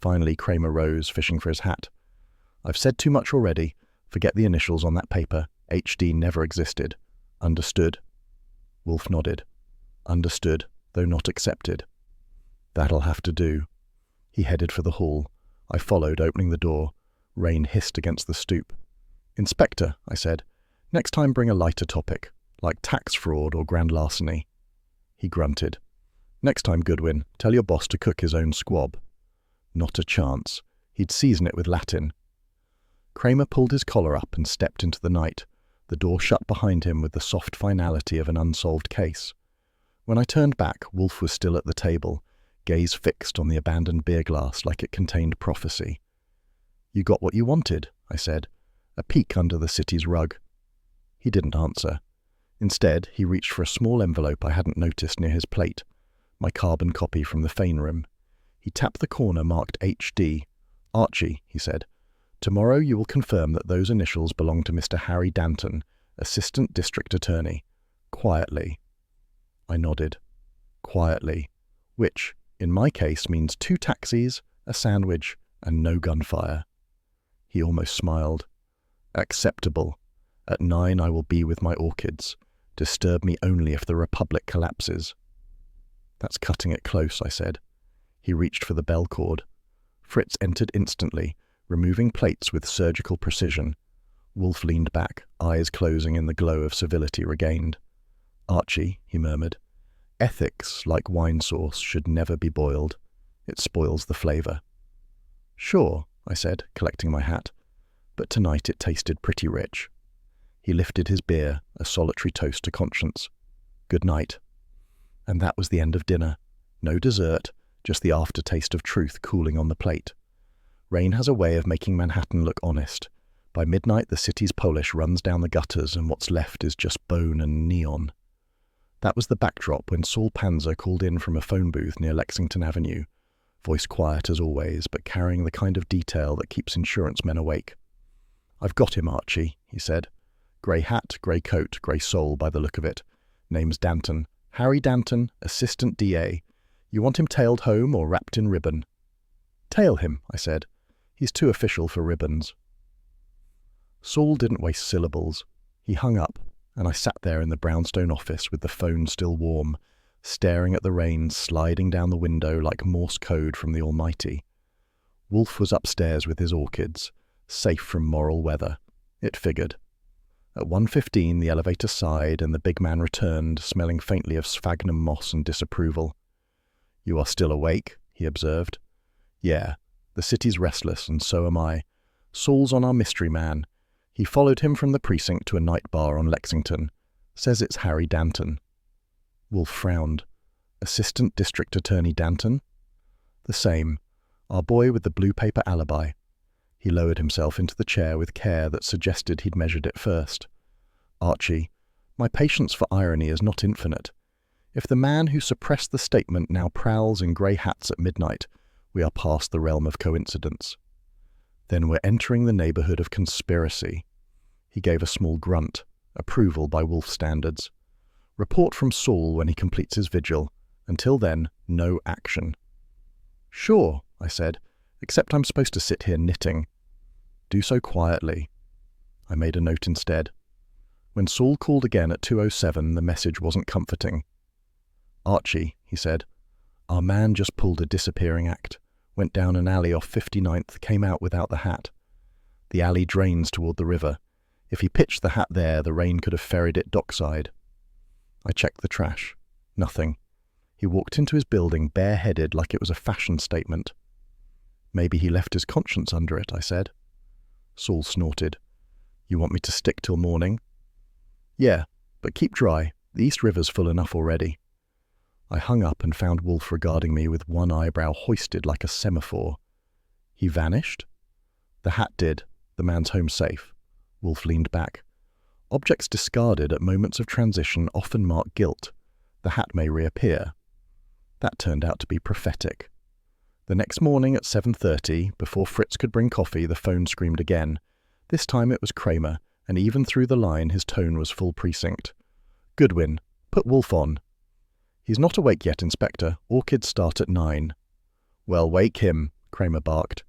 Finally, Cramer rose, fishing for his hat. "I've said too much already. Forget the initials on that paper. HD never existed. Understood?" Wolfe nodded. "Understood, though not accepted." "That'll have to do." He headed for the hall. I followed, opening the door. Rain hissed against the stoop. "Inspector," I said, "next time bring a lighter topic, like tax fraud or grand larceny." He grunted. "Next time, Goodwin, tell your boss to cook his own squab." Not a chance. He'd season it with Latin. Cramer pulled his collar up and stepped into the night, the door shut behind him with the soft finality of an unsolved case. When I turned back, Wolfe was still at the table, gaze fixed on the abandoned beer glass like it contained prophecy. "You got what you wanted," I said, "a peek under the city's rug." He didn't answer. Instead, he reached for a small envelope I hadn't noticed near his plate, my carbon copy from the Fane room. He tapped the corner marked HD. "Archie," he said, "tomorrow you will confirm that those initials belong to Mr. Harry Danton, Assistant District Attorney. Quietly." I nodded. Quietly. Which, in my case, means 2 taxis, a sandwich, and no gunfire. He almost smiled. "Acceptable. At 9 I will be with my orchids. Disturb me only if the Republic collapses." "That's cutting it close," I said. He reached for the bell cord. Fritz entered instantly, removing plates with surgical precision. Wolfe leaned back, eyes closing in the glow of civility regained. "Archie," he murmured, Ethics, like wine sauce, should never be boiled. It spoils the flavour. Sure, I said, collecting my hat, but tonight it tasted pretty rich. He lifted his beer, a solitary toast to conscience. Good night. And that was the end of dinner. No dessert, just the aftertaste of truth cooling on the plate. Rain has a way of making Manhattan look honest. By midnight, the city's polish runs down the gutters and what's left is just bone and neon. That was the backdrop when Saul Panzer called in from a phone booth near Lexington Avenue, voice quiet as always, but carrying the kind of detail that keeps insurance men awake. "I've got him, Archie," he said. "Grey hat, grey coat, grey soul by the look of it. Name's Danton. Harry Danton, Assistant DA. You want him tailed home or wrapped in ribbon?" "Tail him," I said. "He's too official for ribbons." Saul didn't waste syllables. He hung up, and I sat there in the brownstone office with the phone still warm, staring at the rain sliding down the window like Morse code from the Almighty. Wolfe was upstairs with his orchids, safe from moral weather. It figured. At 1:15 the elevator sighed and the big man returned, smelling faintly of sphagnum moss and disapproval. "You are still awake," he observed. "Yeah, the city's restless, and so am I. Saul's on our mystery man. He followed him from the precinct to a night bar on Lexington. Says it's Harry Danton." Wolfe frowned. "Assistant District Attorney Danton?" "The same. Our boy with the blue paper alibi." He lowered himself into the chair with care that suggested he'd measured it first. "Archie, my patience for irony is not infinite. If the man who suppressed the statement now prowls in grey hats at midnight, we are past the realm of coincidence. Then we're entering the neighbourhood of conspiracy." He gave a small grunt, approval by Wolfe standards. "Report from Saul when he completes his vigil. Until then, no action." "Sure," I said, "except I'm supposed to sit here knitting." "Do so quietly." I made a note instead. When Saul called again at 2:07, the message wasn't comforting. "Archie," he said, "our man just pulled a disappearing act. Went down an alley off 59th, came out without the hat. The alley drains toward the river. If he pitched the hat there, the rain could have ferried it dockside." I checked the trash. Nothing. He walked into his building bareheaded like it was a fashion statement. "Maybe he left his conscience under it," I said. Saul snorted. "You want me to stick till morning?" "Yeah, but keep dry. The East River's full enough already." I hung up and found Wolfe regarding me with one eyebrow hoisted like a semaphore. "He vanished?" "The hat did. The man's home safe." Wolfe leaned back. "Objects discarded at moments of transition often mark guilt. The hat may reappear." That turned out to be prophetic. The next morning at 7:30, before Fritz could bring coffee, the phone screamed again. This time it was Cramer, and even through the line his tone was full precinct. "Goodwin, put Wolfe on." "He's not awake yet, Inspector. Orchids start at 9. "Well, wake him," Cramer barked.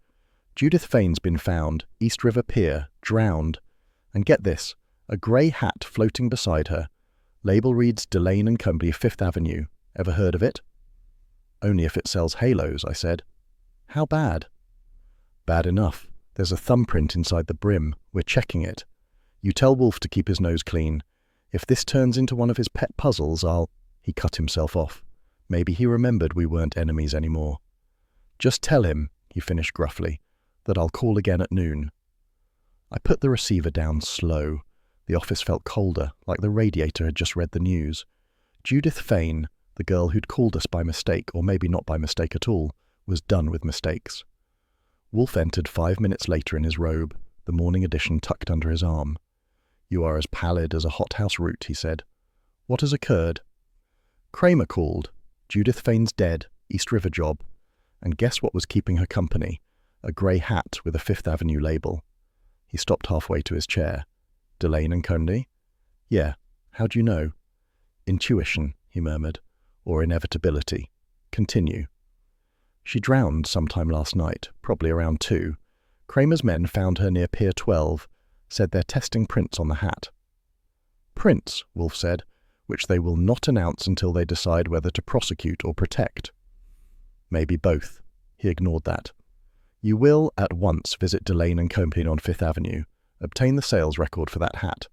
"Judith Fane's been found, East River Pier, drowned. And get this, a grey hat floating beside her. Label reads Delane and Company, 5th Avenue. Ever heard of it?" "Only if it sells halos," I said. "How bad?" "Bad enough. There's a thumbprint inside the brim. We're checking it. You tell Wolfe to keep his nose clean. If this turns into one of his pet puzzles, I'll—" He cut himself off. Maybe he remembered we weren't enemies anymore. "Just tell him," he finished gruffly, "that I'll call again at noon." I put the receiver down slow. The office felt colder, like the radiator had just read the news. Judith Fane, the girl who'd called us by mistake, or maybe not by mistake at all, was done with mistakes. Wolfe entered 5 minutes later in his robe, the morning edition tucked under his arm. "You are as pallid as a hothouse root," he said. "What has occurred?" "Cramer called. Judith Fane's dead, East River job. And guess what was keeping her company? A grey hat with a 5th Avenue label." He stopped halfway to his chair. "Delane and Company?" "Yeah. How'd you know?" "Intuition," he murmured. "Or inevitability. Continue." "She drowned sometime last night, probably around 2. Cramer's men found her near Pier 12, said they're testing prints on the hat." "Prints," Wolfe said, "which they will not announce until they decide whether to prosecute or protect." "Maybe both." He ignored that. "You will, at once, visit Delane and Company on 5th Avenue. Obtain the sales record for that hat.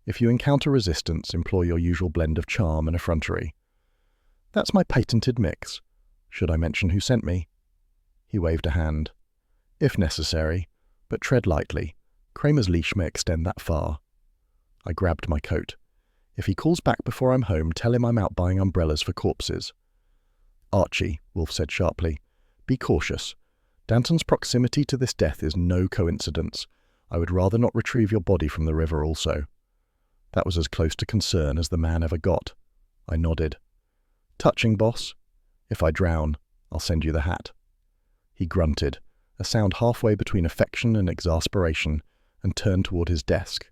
If you encounter resistance, employ your usual blend of charm and effrontery." That's my patented mix. Should I mention who sent me? He waved a hand. If necessary, but tread lightly. Cramer's leash may extend that far. I grabbed my coat. If he calls back before I'm home, tell him I'm out buying umbrellas for corpses. Archie, Wolfe said sharply, be cautious. Danton's proximity to this death is no coincidence. I would rather not retrieve your body from the river also. That was as close to concern as the man ever got. I nodded. Touching, boss? If I drown, I'll send you the hat. He grunted, a sound halfway between affection and exasperation, and turned toward his desk.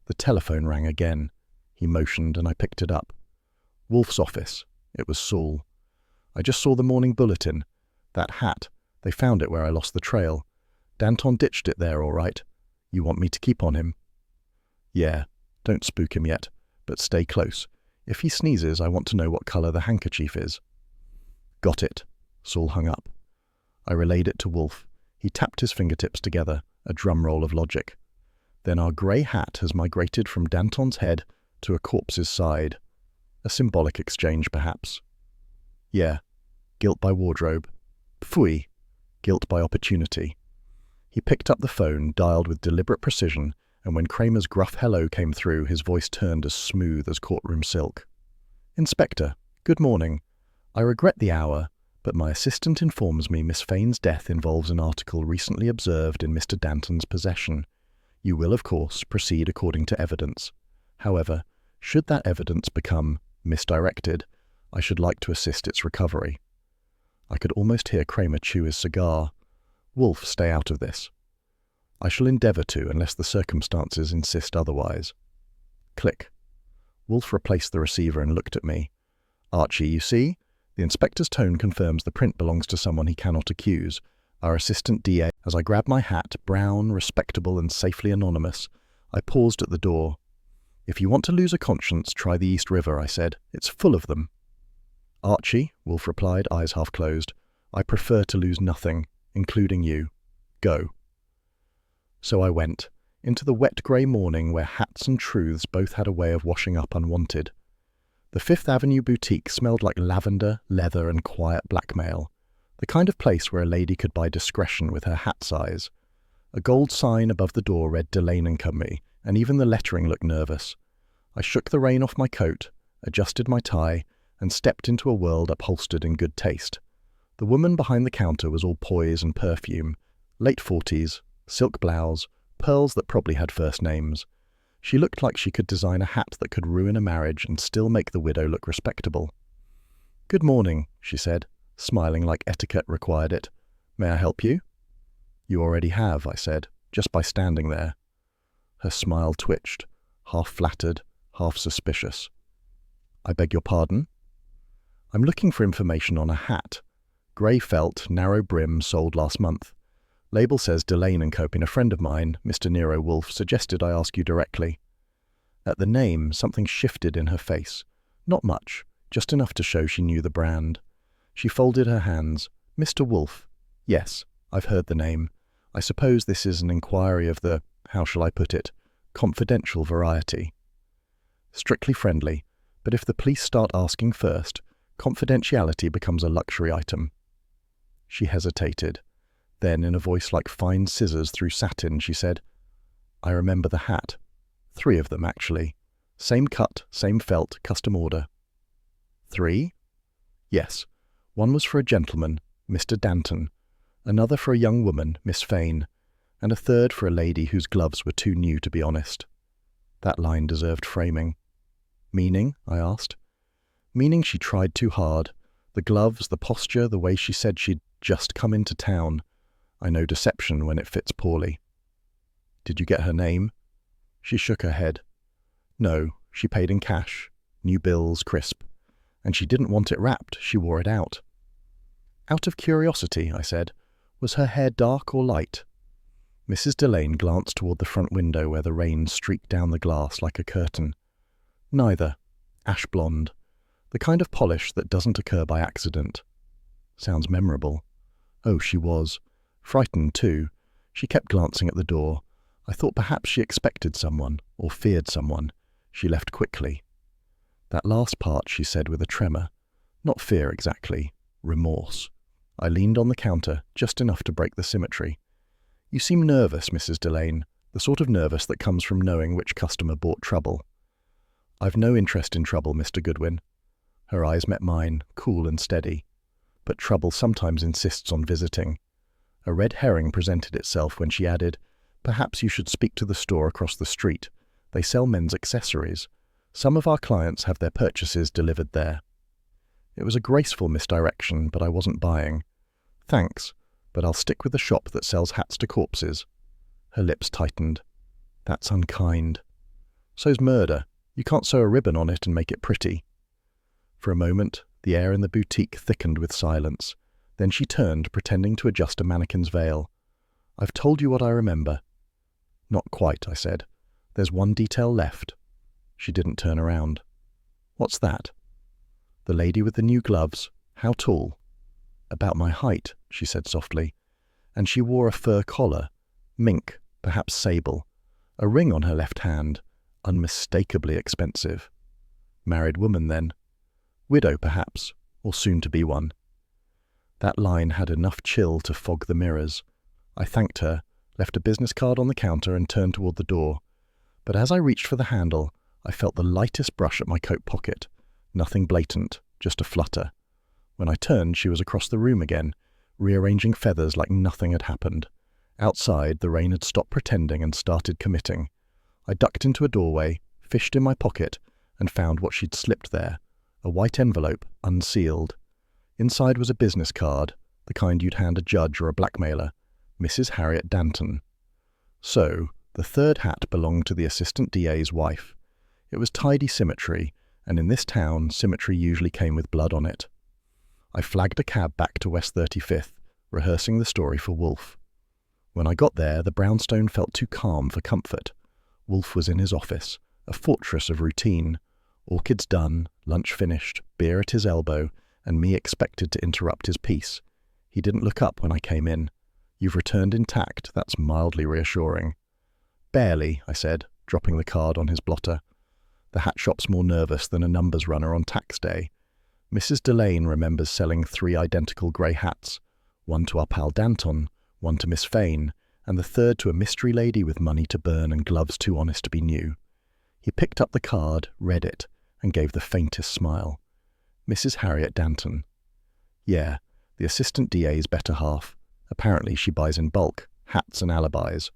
The telephone rang again. He motioned and I picked it up. Wolfe's office. It was Saul. I just saw the morning bulletin. That hat. They found it where I lost the trail. Danton ditched it there, all right. You want me to keep on him? Yeah. Don't spook him yet, but stay close. If he sneezes, I want to know what colour the handkerchief is. Got it. Saul hung up. I relayed it to Wolfe. He tapped his fingertips together, a drum roll of logic. Then our grey hat has migrated from Danton's head to a corpse's side. A symbolic exchange, perhaps. Yeah. Guilt by wardrobe. Pfui. Guilt by opportunity. He picked up the phone, dialed with deliberate precision, and when Cramer's gruff hello came through, his voice turned as smooth as courtroom silk. Inspector, good morning. I regret the hour, but my assistant informs me Miss Fane's death involves an article recently observed in Mr. Danton's possession. You will, of course, proceed according to evidence. However, should that evidence become misdirected, I should like to assist its recovery. I could almost hear Cramer chew his cigar. Wolfe, stay out of this. I shall endeavour to, unless the circumstances insist otherwise. Click. Wolfe replaced the receiver and looked at me. Archie, you see? The inspector's tone confirms the print belongs to someone he cannot accuse. Our assistant DA. As I grabbed my hat, brown, respectable and safely anonymous, I paused at the door. If you want to lose a conscience, try the East River, I said. It's full of them. Archie, Wolfe replied, eyes half closed. I prefer to lose nothing, including you. Go. So I went, into the wet grey morning where hats and truths both had a way of washing up unwanted. The Fifth Avenue boutique smelled like lavender, leather and quiet blackmail, the kind of place where a lady could buy discretion with her hat size. A gold sign above the door read Delane & Company, and even the lettering looked nervous. I shook the rain off my coat, adjusted my tie, and stepped into a world upholstered in good taste. The woman behind the counter was all poise and perfume, late 40s, silk blouse, pearls that probably had first names. She looked like she could design a hat that could ruin a marriage and still make the widow look respectable. Good morning, she said, smiling like etiquette required it. May I help you? You already have, I said, just by standing there. Her smile twitched, half flattered, half suspicious. I beg your pardon? I'm looking for information on a hat. Grey felt, narrow brim, sold last month. Label says Delane & Co. A friend of mine, Mr. Nero Wolfe, suggested I ask you directly. At the name, something shifted in her face. Not much, just enough to show she knew the brand. She folded her hands. Mr. Wolfe. Yes, I've heard the name. I suppose this is an inquiry of the, how shall I put it, confidential variety. Strictly friendly, but if the police start asking first, confidentiality becomes a luxury item. She hesitated. Then, in a voice like fine scissors through satin, she said, I remember the hat. 3 of them, actually. Same cut, same felt, custom order. 3? Yes. One was for a gentleman, Mr. Danton, another for a young woman, Miss Fane, and a third for a lady whose gloves were too new to be honest. That line deserved framing. Meaning? I asked. Meaning she tried too hard. The gloves, the posture, the way she said she'd just come into town. I know deception when it fits poorly. Did you get her name? She shook her head. No, she paid in cash. New bills, crisp. And she didn't want it wrapped, she wore it out. Out of curiosity, I said, was her hair dark or light? Mrs. Delane glanced toward the front window where the rain streaked down the glass like a curtain. Neither. Ash blonde. The kind of polish that doesn't occur by accident. Sounds memorable. Oh, she was. Frightened, too. She kept glancing at the door. I thought perhaps she expected someone, or feared someone. She left quickly. That last part she said with a tremor. Not fear exactly, remorse. I leaned on the counter, just enough to break the symmetry. You seem nervous, Mrs. Delane, the sort of nervous that comes from knowing which customer brought trouble. I've no interest in trouble, Mr. Goodwin. Her eyes met mine, cool and steady. But trouble sometimes insists on visiting. A red herring presented itself when she added, "Perhaps you should speak to the store across the street. They sell men's accessories. Some of our clients have their purchases delivered there." It was a graceful misdirection, but I wasn't buying. "Thanks, but I'll stick with the shop that sells hats to corpses." Her lips tightened. "That's unkind." "So's murder. You can't sew a ribbon on it and make it pretty." For a moment, the air in the boutique thickened with silence. Then she turned, pretending to adjust a mannequin's veil. "I've told you what I remember." "Not quite," I said. "There's one detail left." She didn't turn around. "What's that?" "The lady with the new gloves. How tall?" "About my height," she said softly. "And she wore a fur collar. Mink, perhaps sable. A ring on her left hand. Unmistakably expensive." "Married woman, then?" "Widow, perhaps, or soon to be one." That line had enough chill to fog the mirrors. I thanked her, left a business card on the counter and turned toward the door. But as I reached for the handle, I felt the lightest brush at my coat pocket. Nothing blatant, just a flutter. When I turned, she was across the room again, rearranging feathers like nothing had happened. Outside, the rain had stopped pretending and started committing. I ducked into a doorway, fished in my pocket, and found what she'd slipped there, a white envelope, unsealed. Inside was a business card, the kind you'd hand a judge or a blackmailer. Mrs. Harriet Danton. So, the third hat belonged to the assistant DA's wife. It was tidy symmetry, and in this town, symmetry usually came with blood on it. I flagged a cab back to West 35th, rehearsing the story for Wolfe. When I got there, the brownstone felt too calm for comfort. Wolfe was in his office, a fortress of routine. Orchids done, lunch finished, beer at his elbow, and me expected to interrupt his piece. He didn't look up when I came in. "You've returned intact, that's mildly reassuring." "Barely," I said, dropping the card on his blotter. "The hat shop's more nervous than a numbers runner on tax day. Mrs. Delane remembers selling 3 identical grey hats, one to our pal Danton, one to Miss Fane, and the third to a mystery lady with money to burn and gloves too honest to be new." He picked up the card, read it, and gave the faintest smile. "Mrs. Harriet Danton." "Yeah, the assistant DA's better half. Apparently she buys in bulk, hats and alibis."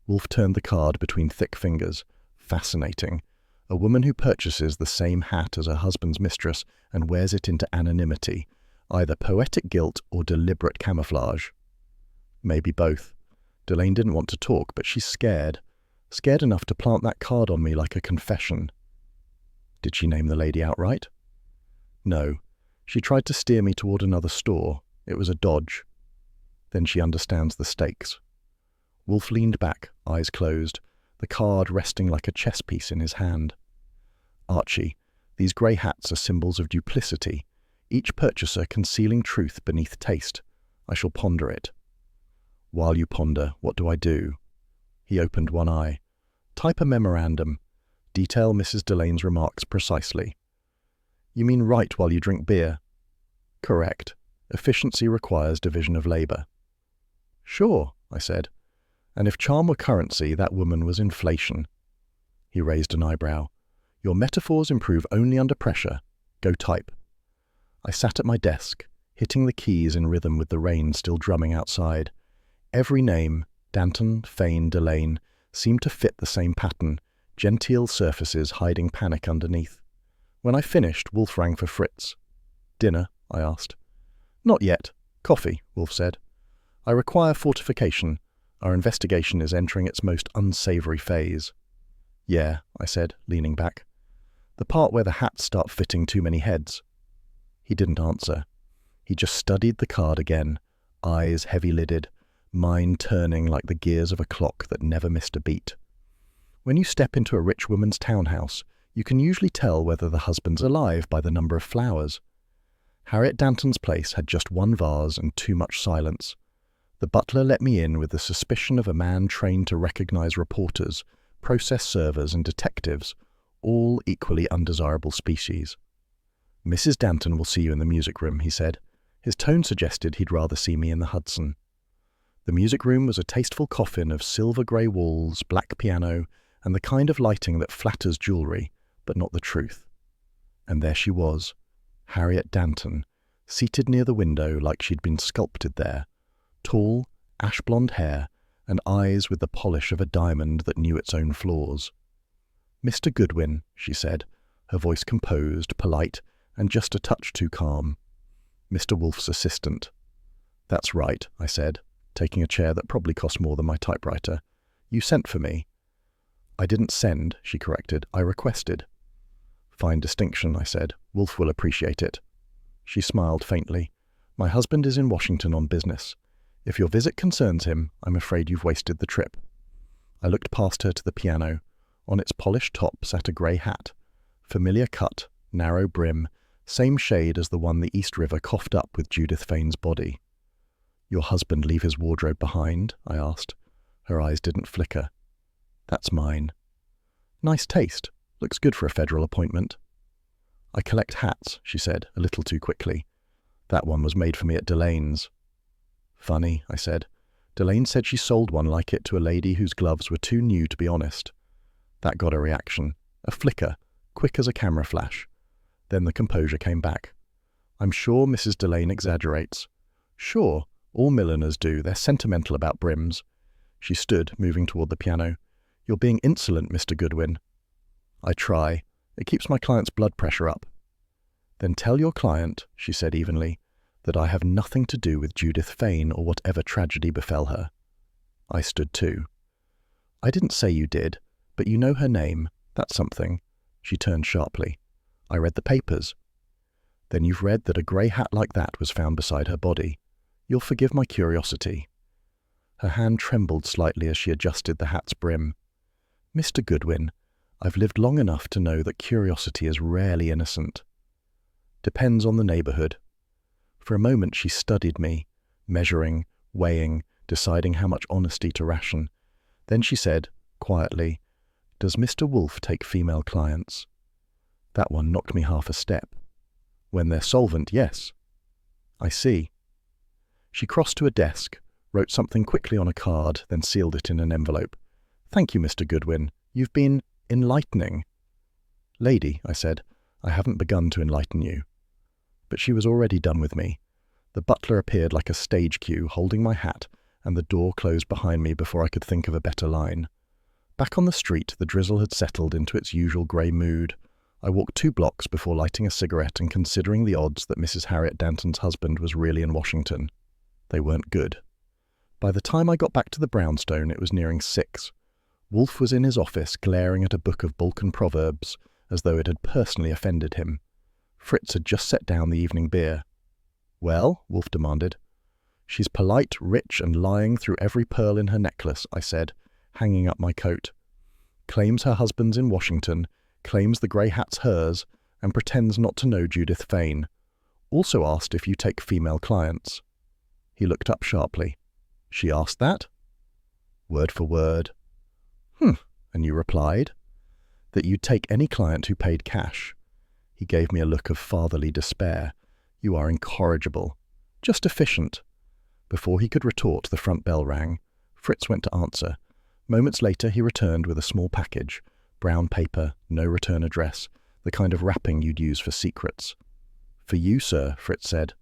Wolfe turned the card between thick fingers. "Fascinating. A woman who purchases the same hat as her husband's mistress and wears it into anonymity. Either poetic guilt or deliberate camouflage." "Maybe both. Delane didn't want to talk, but she's scared. Scared enough to plant that card on me like a confession." "Did she name the lady outright?" "No. She tried to steer me toward another store. It was a dodge." "Then she understands the stakes." Wolfe leaned back, eyes closed, the card resting like a chess piece in his hand. "Archie, these grey hats are symbols of duplicity, each purchaser concealing truth beneath taste. I shall ponder it." "While you ponder, what do I do?" He opened one eye. "Type a memorandum. Detail Mrs. Delane's remarks precisely." "You mean write while you drink beer?" "Correct. Efficiency requires division of labour." "Sure," I said. "And if charm were currency, that woman was inflation." He raised an eyebrow. "Your metaphors improve only under pressure. Go type." I sat at my desk, hitting the keys in rhythm with the rain still drumming outside. Every name, Danton, Fane, Delane, seemed to fit the same pattern, genteel surfaces hiding panic underneath. When I finished, Wolfe rang for Fritz. "Dinner?" I asked. "Not yet. Coffee," Wolfe said. "I require fortification. Our investigation is entering its most unsavory phase." "Yeah," I said, leaning back. "The part where the hats start fitting too many heads." He didn't answer. He just studied the card again, eyes heavy-lidded, mind turning like the gears of a clock that never missed a beat. When you step into a rich woman's townhouse, you can usually tell whether the husband's alive by the number of flowers. Harriet Danton's place had just one vase and too much silence. The butler let me in with the suspicion of a man trained to recognize reporters, process servers and detectives, all equally undesirable species. Mrs. Danton will see you in the music room, he said. His tone suggested he'd rather see me in the Hudson. The music room was a tasteful coffin of silver-grey walls, black piano, and the kind of lighting that flatters jewellery, but not the truth. And there she was, Harriet Danton, seated near the window like she'd been sculpted there, tall, ash-blonde hair, and eyes with the polish of a diamond that knew its own flaws. "Mr. Goodwin," she said, her voice composed, polite, and just a touch too calm. "Mr. Wolfe's assistant." "That's right," I said, taking a chair that probably cost more than my typewriter. "You sent for me." "I didn't send," she corrected. "I requested." "Fine distinction," I said. "Wolfe will appreciate it." She smiled faintly. "My husband is in Washington on business. If your visit concerns him, I'm afraid you've wasted the trip." I looked past her to the piano. On its polished top sat a grey hat. Familiar cut, narrow brim, same shade as the one the East River coughed up with Judith Fane's body. "Your husband leave his wardrobe behind?" I asked. Her eyes didn't flicker. "That's mine." "Nice taste. Looks good for a federal appointment." "I collect hats," she said, a little too quickly. "That one was made for me at Delane's." "Funny," I said. "Delane said she sold one like it to a lady whose gloves were too new to be honest." That got a reaction. A flicker, quick as a camera flash. Then the composure came back. "I'm sure Mrs. Delane exaggerates." "Sure, all milliners do. They're sentimental about brims." She stood, moving toward the piano. "You're being insolent, Mr. Goodwin." "I try. It keeps my client's blood pressure up." "Then tell your client," she said evenly, "that I have nothing to do with Judith Fane or whatever tragedy befell her." I stood too. "I didn't say you did, but you know her name. That's something." She turned sharply. "I read the papers." "Then you've read that a grey hat like that was found beside her body. You'll forgive my curiosity." Her hand trembled slightly as she adjusted the hat's brim. "Mr. Goodwin, I've lived long enough to know that curiosity is rarely innocent." "Depends on the neighbourhood." For a moment she studied me, measuring, weighing, deciding how much honesty to ration. Then she said, quietly, "Does Mr. Wolfe take female clients?" That one knocked me half a step. "When they're solvent, yes." "I see." She crossed to a desk, wrote something quickly on a card, then sealed it in an envelope. "Thank you, Mr. Goodwin. You've been enlightening." "Lady," I said, "I haven't begun to enlighten you." But she was already done with me. The butler appeared like a stage cue, holding my hat, and the door closed behind me before I could think of a better line. Back on the street, the drizzle had settled into its usual grey mood. I walked 2 blocks before lighting a cigarette and considering the odds that Mrs. Harriet Danton's husband was really in Washington. They weren't good. By the time I got back to the brownstone, it was nearing 6. Wolfe was in his office glaring at a book of Balkan proverbs, as though it had personally offended him. Fritz had just set down the evening beer. "Well?" Wolfe demanded. "She's polite, rich, and lying through every pearl in her necklace," I said, hanging up my coat. "Claims her husband's in Washington, claims the grey hat's hers, and pretends not to know Judith Fane. Also asked if you take female clients." He looked up sharply. "She asked that?" "Word for word." "And you replied?" "That you'd take any client who paid cash." He gave me a look of fatherly despair. "You are incorrigible. Just efficient." Before he could retort, the front bell rang. Fritz went to answer. Moments later he returned with a small package. Brown paper, no return address, the kind of wrapping you'd use for secrets. "For you, sir," Fritz said.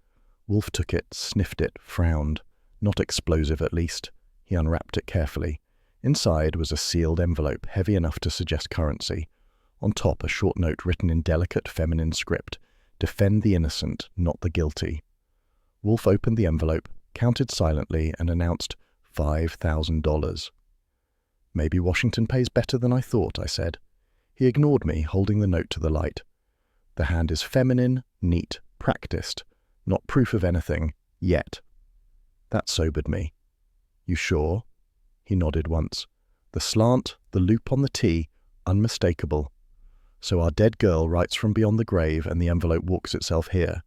Wolfe took it, sniffed it, frowned. Not explosive, at least. He unwrapped it carefully. Inside was a sealed envelope, heavy enough to suggest currency. On top, a short note written in delicate feminine script. "Defend the innocent, not the guilty." Wolfe opened the envelope, counted silently, and announced $5,000. "Maybe Washington pays better than I thought," I said. He ignored me, holding the note to the light. "The hand is feminine, neat, practiced. Not proof of anything, yet." That sobered me. "You sure?" He nodded once. "The slant, the loop on the T, unmistakable. So our dead girl writes from beyond the grave and the envelope walks itself here."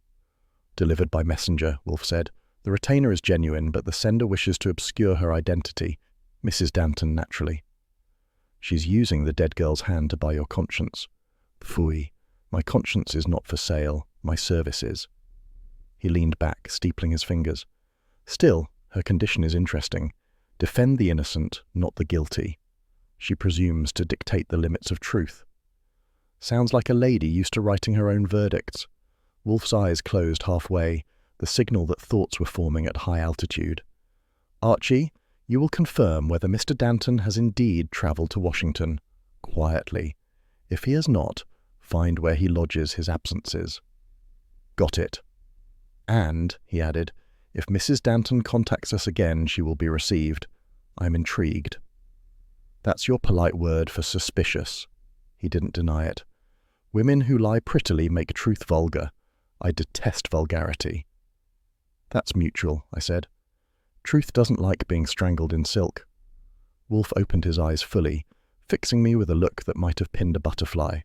"Delivered by messenger," Wolfe said. "The retainer is genuine, but the sender wishes to obscure her identity. Mrs. Danton, naturally." "She's using the dead girl's hand to buy your conscience." "Phooey. My conscience is not for sale." My services. He leaned back, steepling his fingers. Still, her condition is interesting. Defend the innocent, not the guilty. She presumes to dictate the limits of truth. Sounds like a lady used to writing her own verdicts. Wolfe's eyes closed halfway, the signal that thoughts were forming at high altitude. Archie, you will confirm whether Mr. Danton has indeed travelled to Washington. Quietly. If he has not, find where he lodges his absences. Got it. And, he added, if Mrs. Danton contacts us again, she will be received. I'm intrigued. That's your polite word for suspicious. He didn't deny it. Women who lie prettily make truth vulgar. I detest vulgarity. That's mutual, I said. Truth doesn't like being strangled in silk. Wolfe opened his eyes fully, fixing me with a look that might have pinned a butterfly.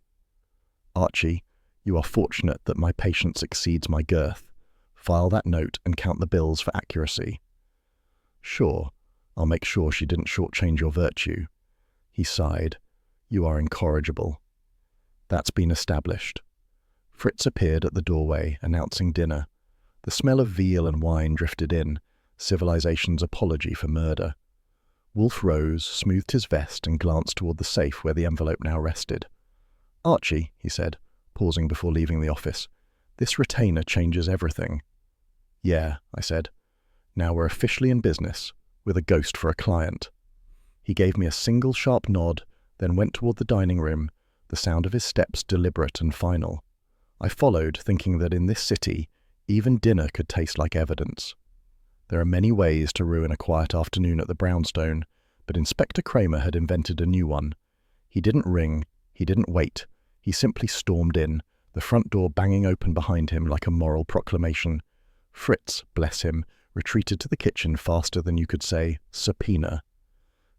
Archie, you are fortunate that my patience exceeds my girth. File that note and count the bills for accuracy. Sure, I'll make sure she didn't shortchange your virtue. He sighed. You are incorrigible. That's been established. Fritz appeared at the doorway, announcing dinner. The smell of veal and wine drifted in, civilization's apology for murder. Wolfe rose, smoothed his vest, and glanced toward the safe where the envelope now rested. Archie, he said, pausing before leaving the office, this retainer changes everything. Yeah, I said. Now we're officially in business, with a ghost for a client. He gave me a single sharp nod, then went toward the dining room, the sound of his steps deliberate and final. I followed, thinking that in this city, even dinner could taste like evidence. There are many ways to ruin a quiet afternoon at the brownstone, but Inspector Cramer had invented a new one. He didn't ring, he didn't wait, he simply stormed in, the front door banging open behind him like a moral proclamation. Fritz, bless him, retreated to the kitchen faster than you could say, subpoena.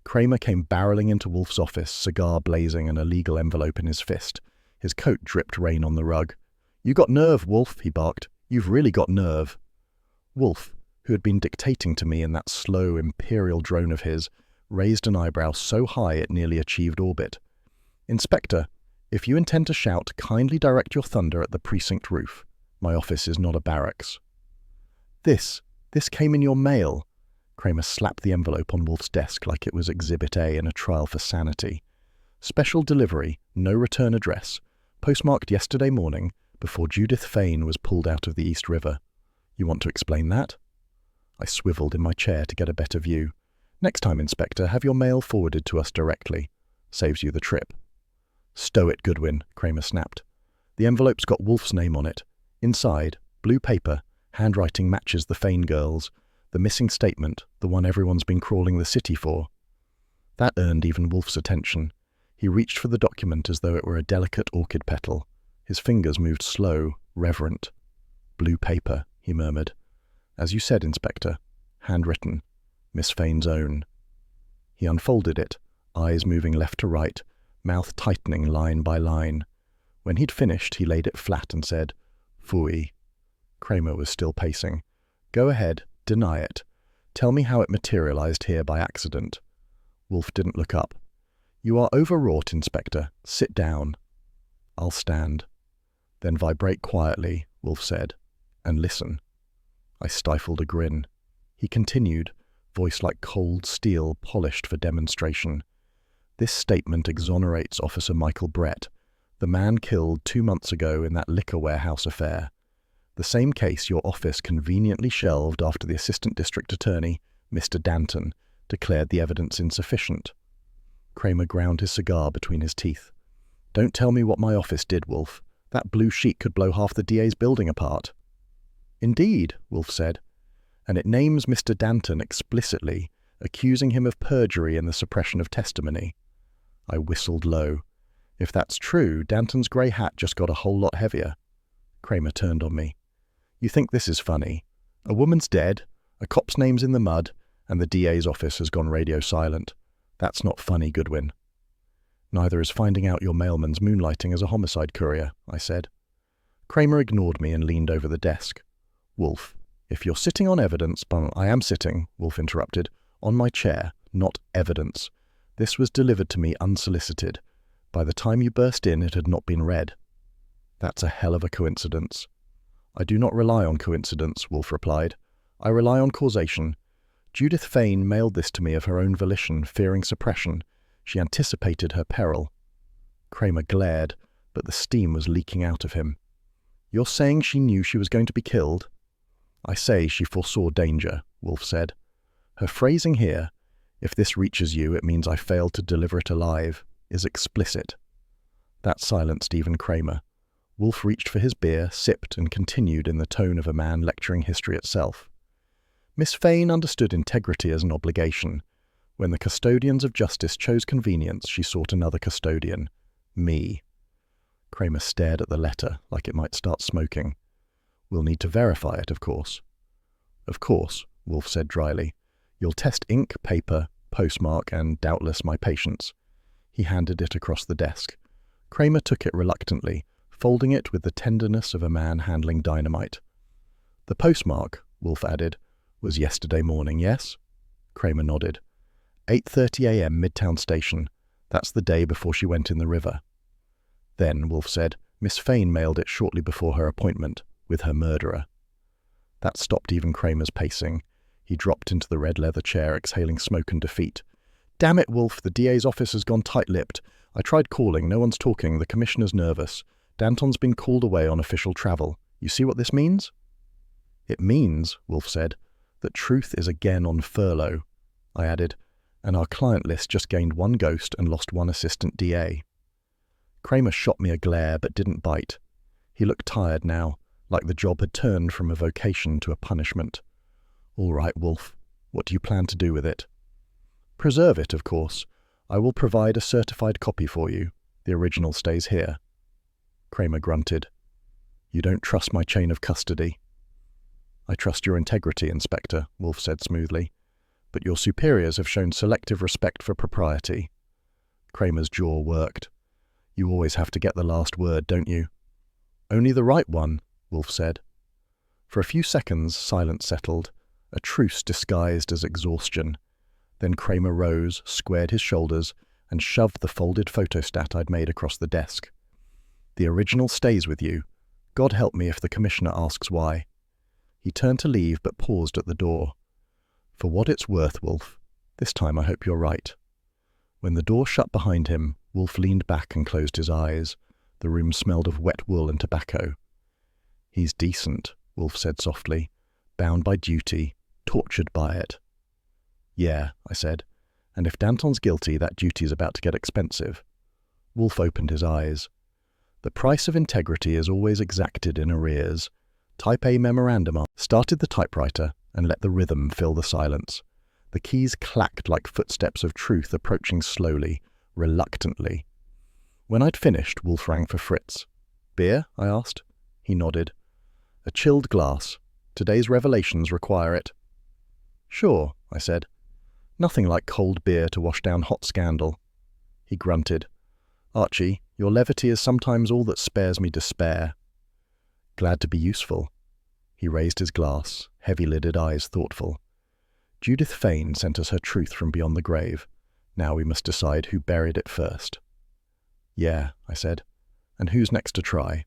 Cramer came barreling into Wolfe's office, cigar blazing and a legal envelope in his fist. His coat dripped rain on the rug. You got nerve, Wolfe, he barked. You've really got nerve. Wolfe, who had been dictating to me in that slow, imperial drone of his, raised an eyebrow so high it nearly achieved orbit. Inspector, if you intend to shout, kindly direct your thunder at the precinct roof. My office is not a barracks. This came in your mail. Cramer slapped the envelope on Wolfe's desk like it was Exhibit A in a trial for sanity. Special delivery, no return address, postmarked yesterday morning before Judith Fane was pulled out of the East River. You want to explain that? I swiveled in my chair to get a better view. Next time, Inspector, have your mail forwarded to us directly. Saves you the trip. Stow it, Goodwin, Cramer snapped. The envelope's got Wolfe's name on it. Inside, blue paper, handwriting matches the Fane girls. The missing statement, the one everyone's been crawling the city for. That earned even Wolfe's attention. He reached for the document as though it were a delicate orchid petal. His fingers moved slow, reverent. Blue paper, he murmured. As you said, Inspector. Handwritten. Miss Fane's own. He unfolded it, eyes moving left to right, mouth tightening line by line. When he'd finished, he laid it flat and said, Phooey. Cramer was still pacing. Go ahead, deny it. Tell me how it materialized here by accident. Wolfe didn't look up. You are overwrought, Inspector. Sit down. I'll stand. Then vibrate quietly, Wolfe said, and listen. I stifled a grin. He continued, voice like cold steel polished for demonstration. This statement exonerates Officer Michael Brett, the man killed 2 months ago in that liquor warehouse affair. The same case your office conveniently shelved after the Assistant District Attorney, Mr. Danton, declared the evidence insufficient. Cramer ground his cigar between his teeth. Don't tell me what my office did, Wolfe. That blue sheet could blow half the DA's building apart. Indeed, Wolfe said, and it names Mr. Danton explicitly, accusing him of perjury and the suppression of testimony. I whistled low. If that's true, Danton's grey hat just got a whole lot heavier. Cramer turned on me. You think this is funny? A woman's dead, a cop's name's in the mud, and the DA's office has gone radio silent. That's not funny, Goodwin. Neither is finding out your mailman's moonlighting as a homicide courier, I said. Cramer ignored me and leaned over the desk. Wolfe, if you're sitting on evidence, I am sitting, Wolfe interrupted, on my chair, not evidence. This was delivered to me unsolicited. By the time you burst in, it had not been read. That's a hell of a coincidence. I do not rely on coincidence, Wolfe replied. I rely on causation. Judith Fane mailed this to me of her own volition, fearing suppression. She anticipated her peril. Cramer glared, but the steam was leaking out of him. You're saying she knew she was going to be killed? I say she foresaw danger, Wolfe said. Her phrasing here, if this reaches you, it means I failed to deliver it alive, is explicit. That silenced even Cramer. Wolfe reached for his beer, sipped, and continued in the tone of a man lecturing history itself. Miss Fane understood integrity as an obligation. When the custodians of justice chose convenience, she sought another custodian. Me. Cramer stared at the letter like it might start smoking. We'll need to verify it, of course. Of course, Wolfe said dryly. You'll test ink, paper, postmark, and doubtless my patience. He handed it across the desk. Cramer took it reluctantly, folding it with the tenderness of a man handling dynamite. The postmark, Wolfe added, was yesterday morning, yes? Cramer nodded. 8:30 a.m. Midtown Station. That's the day before she went in the river. Then, Wolfe said, Miss Fane mailed it shortly before her appointment with her murderer. That stopped even Cramer's pacing. He dropped into the red leather chair, exhaling smoke and defeat. Damn it, Wolfe, the DA's office has gone tight-lipped. I tried calling, no one's talking, the commissioner's nervous. Danton's been called away on official travel. You see what this means? It means, Wolfe said, that truth is again on furlough. I added, and our client list just gained one ghost and lost one assistant DA. Cramer shot me a glare but didn't bite. He looked tired now, like the job had turned from a vocation to a punishment. All right, Wolfe, what do you plan to do with it? Preserve it, of course. I will provide a certified copy for you. The original stays here. Cramer grunted. You don't trust my chain of custody. I trust your integrity, Inspector, Wolfe said smoothly. But your superiors have shown selective respect for propriety. Cramer's jaw worked. You always have to get the last word, don't you? Only the right one, Wolfe said. For a few seconds, silence settled, a truce disguised as exhaustion. Then Cramer rose, squared his shoulders, and shoved the folded photostat I'd made across the desk. The original stays with you. God help me if the commissioner asks why. He turned to leave, but paused at the door. For what it's worth, Wolfe, this time I hope you're right. When the door shut behind him, Wolfe leaned back and closed his eyes. The room smelled of wet wool and tobacco. He's decent, Wolfe said softly, bound by duty, tortured by it. Yeah, I said, and if Danton's guilty, that duty's about to get expensive. Wolfe opened his eyes. The price of integrity is always exacted in arrears. Type A memorandum. Started the typewriter and let the rhythm fill the silence. The keys clacked like footsteps of truth approaching slowly, reluctantly. When I'd finished, Wolfe rang for Fritz. Beer? I asked. He nodded. A chilled glass. Today's revelations require it. Sure, I said. Nothing like cold beer to wash down hot scandal. He grunted. Archie, your levity is sometimes all that spares me despair. Glad to be useful. He raised his glass, heavy-lidded eyes thoughtful. Judith Fane sent us her truth from beyond the grave. Now we must decide who buried it first. Yeah, I said. And who's next to try?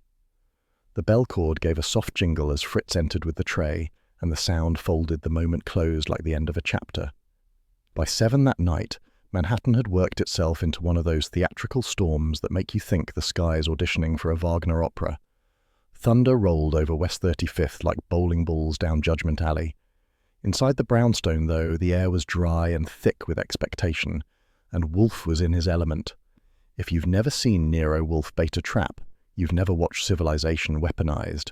The bell cord gave a soft jingle as Fritz entered with the tray, and the sound folded the moment closed like the end of a chapter. By 7 that night, Manhattan had worked itself into one of those theatrical storms that make you think the sky's auditioning for a Wagner opera. Thunder rolled over West 35th like bowling balls down Judgment Alley. Inside the brownstone, though, the air was dry and thick with expectation, and Wolfe was in his element. If you've never seen Nero Wolfe bait a trap, you've never watched civilization weaponized.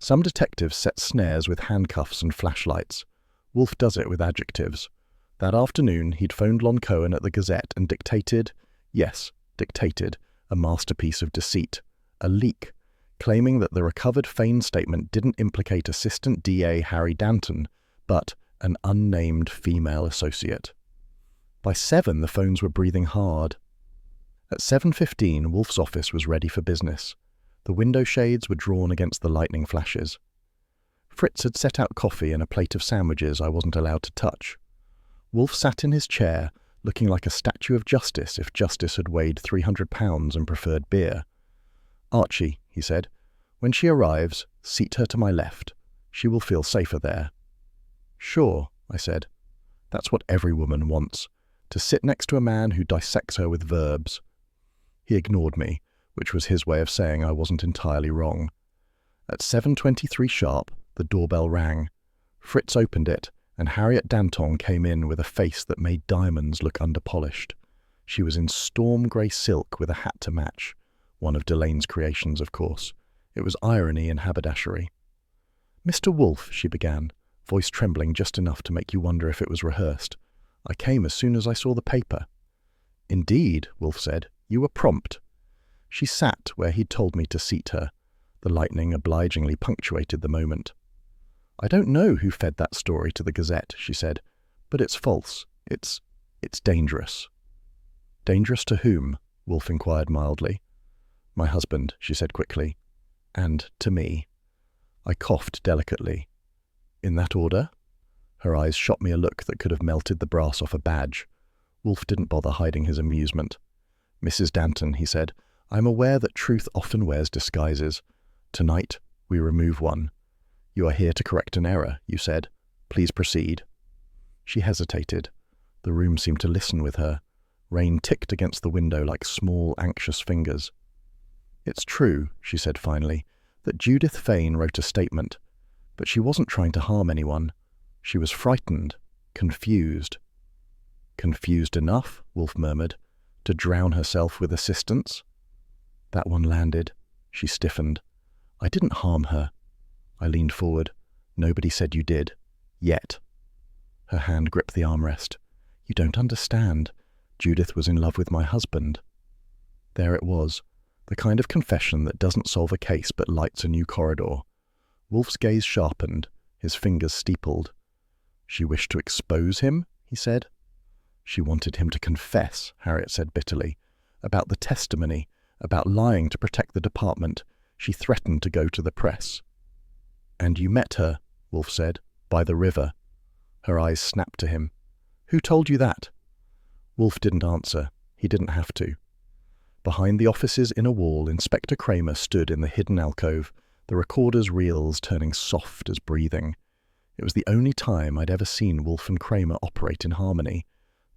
Some detectives set snares with handcuffs and flashlights. Wolfe does it with adjectives. That afternoon, he'd phoned Lon Cohen at the Gazette and dictated, a masterpiece of deceit, a leak, claiming that the recovered Fane statement didn't implicate Assistant DA Harry Danton, but an unnamed female associate. By 7, the phones were breathing hard. At 7:15, Wolfe's office was ready for business. The window shades were drawn against the lightning flashes. Fritz had set out coffee and a plate of sandwiches I wasn't allowed to touch. Wolfe sat in his chair, looking like a statue of justice if justice had weighed 300 pounds and preferred beer. Archie, he said, when she arrives, Seat her to my left. She will feel safer there." "Sure," I said. "That's what every woman wants, to sit next to a man who dissects her with verbs." He ignored me, which was his way of saying I wasn't entirely wrong. At 7:23 sharp, the doorbell rang. Fritz opened it, and Harriet Danton came in with a face that made diamonds look underpolished. She was in storm grey silk with a hat to match. One of Delane's creations, of course. It was irony in haberdashery. "Mr. Wolfe," she began, voice trembling just enough to make you wonder if it was rehearsed. "I came as soon as I saw the paper." "Indeed," Wolfe said. "You were prompt." She sat where he'd told me to seat her. The lightning obligingly punctuated the moment. "I don't know who fed that story to the Gazette," she said, "but it's false. It's dangerous." "Dangerous to whom?" Wolfe inquired mildly. "My husband," she said quickly. "And to me." I coughed delicately. "In that order?" Her eyes shot me a look that could have melted the brass off a badge. Wolfe didn't bother hiding his amusement. "Mrs. Danton," he said, "I am aware that truth often wears disguises. Tonight, we remove one. You are here to correct an error, you said. Please proceed." She hesitated. The room seemed to listen with her. Rain ticked against the window like small, anxious fingers. "It's true," she said finally, "that Judith Fane wrote a statement, but she wasn't trying to harm anyone. She was frightened, confused." "Confused enough," Wolfe murmured, "to drown herself with assistance?" That one landed. She stiffened. "I didn't harm her." I leaned forward. "Nobody said you did. Yet." Her hand gripped the armrest. "You don't understand. Judith was in love with my husband." There it was, the kind of confession that doesn't solve a case but lights a new corridor. Wolfe's gaze sharpened, his fingers steepled. "She wished to expose him?" he said. "She wanted him to confess," Harriet said bitterly. "About the testimony, about lying to protect the department. She threatened to go to the press." "And you met her," Wolfe said, "by the river." Her eyes snapped to him. "Who told you that?" Wolfe didn't answer. He didn't have to. Behind the office's inner wall, Inspector Cramer stood in the hidden alcove, the recorder's reels turning soft as breathing. It was the only time I'd ever seen Wolfe and Cramer operate in harmony,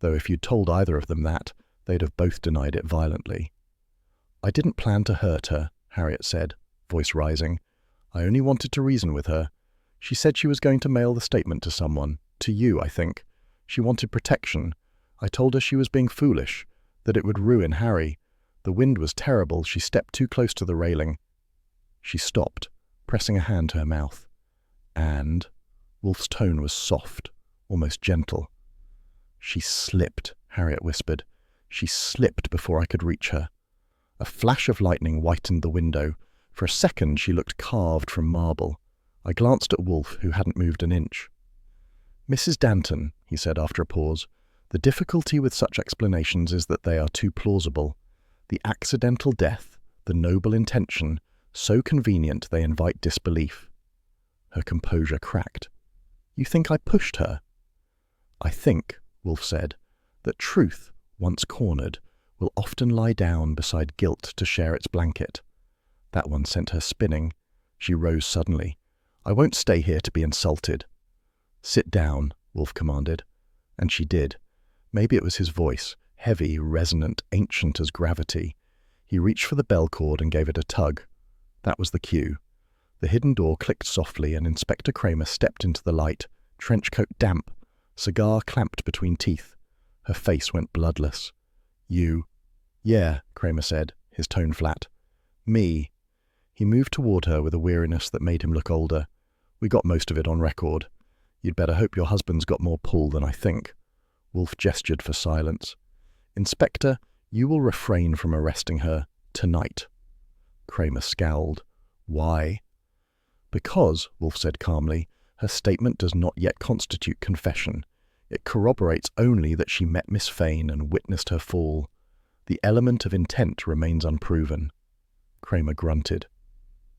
though if you'd told either of them that, they'd have both denied it violently. "I didn't plan to hurt her," Harriet said, voice rising. "I only wanted to reason with her. She said she was going to mail the statement to someone, to you, I think. She wanted protection. I told her she was being foolish, that it would ruin Harry. The wind was terrible. She stepped too close to the railing." She stopped, pressing a hand to her mouth. "And?" Wolfe's tone was soft, almost gentle. "She slipped," Harriet whispered. "She slipped before I could reach her." A flash of lightning whitened the window. For a second she looked carved from marble. I glanced at Wolfe, who hadn't moved an inch. "Mrs. Danton," he said after a pause, "the difficulty with such explanations is that they are too plausible. The accidental death, the noble intention, so convenient they invite disbelief." Her composure cracked. "You think I pushed her?" "I think," Wolfe said, "that truth, once cornered, will often lie down beside guilt to share its blanket." That one sent her spinning. She rose suddenly. "I won't stay here to be insulted." "Sit down," Wolfe commanded. And she did. Maybe it was his voice, heavy, resonant, ancient as gravity. He reached for the bell cord and gave it a tug. That was the cue. The hidden door clicked softly and Inspector Cramer stepped into the light, trench coat damp, cigar clamped between teeth. Her face went bloodless. "You?" "Yeah," Cramer said, his tone flat. "Me." He moved toward her with a weariness that made him look older. "We got most of it on record. You'd better hope your husband's got more pull than I think." Wolfe gestured for silence. "Inspector, you will refrain from arresting her tonight." Cramer scowled. "Why?" "Because," Wolfe said calmly, "her statement does not yet constitute confession. It corroborates only that she met Miss Fane and witnessed her fall. The element of intent remains unproven." Cramer grunted.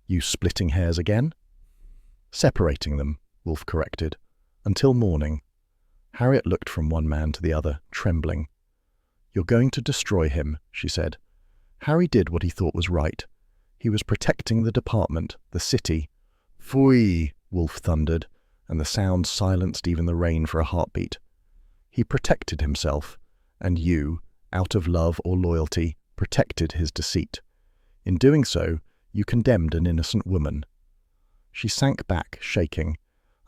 "You splitting hairs again?" "Separating them," Wolfe corrected. "Until morning." Harriet looked from one man to the other, trembling. "You're going to destroy him," she said. "Harry did what he thought was right. He was protecting the department, the city. Phooey, Wolfe thundered, and the sound silenced even the rain for a heartbeat. He protected himself, and you, out of love or loyalty, protected his deceit. In doing so, you condemned an innocent woman. She sank back, shaking.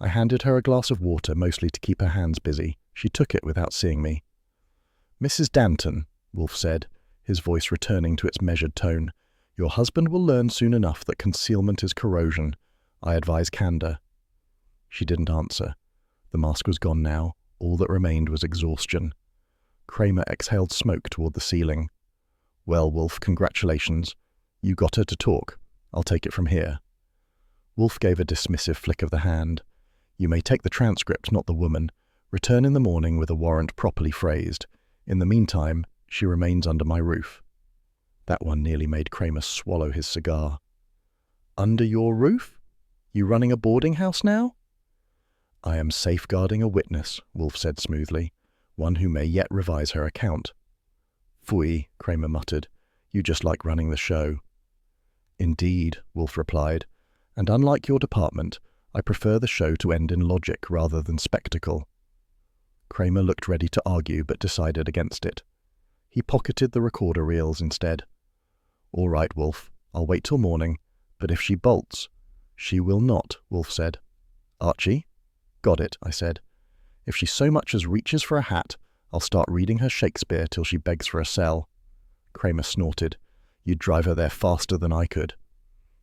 I handed her a glass of water, mostly to keep her hands busy. She took it without seeing me. "Mrs. Danton," Wolfe said, his voice returning to its measured tone, "your husband will learn soon enough that concealment is corrosion. I advise candor." She didn't answer. The mask was gone now. All that remained was exhaustion. Cramer exhaled smoke toward the ceiling. "Well, Wolfe, congratulations. You got her to talk. I'll take it from here." Wolfe gave a dismissive flick of the hand. "You may take the transcript, not the woman. Return in the morning with a warrant properly phrased. In the meantime, she remains under my roof." That one nearly made Cramer swallow his cigar. "Under your roof? You running a boarding house now?" "I am safeguarding a witness," Wolfe said smoothly, "one who may yet revise her account." "Phooey," Cramer muttered. "You just like running the show." "Indeed," Wolfe replied, "and unlike your department, I prefer the show to end in logic rather than spectacle." Cramer looked ready to argue, but decided against it. He pocketed the recorder reels instead. "All right, Wolfe, I'll wait till morning, but if she bolts—" "She will not," Wolfe said. "Archie?" "Got it," I said. "If she so much as reaches for a hat, I'll start reading her Shakespeare till she begs for a cell." Cramer snorted. "You'd drive her there faster than I could."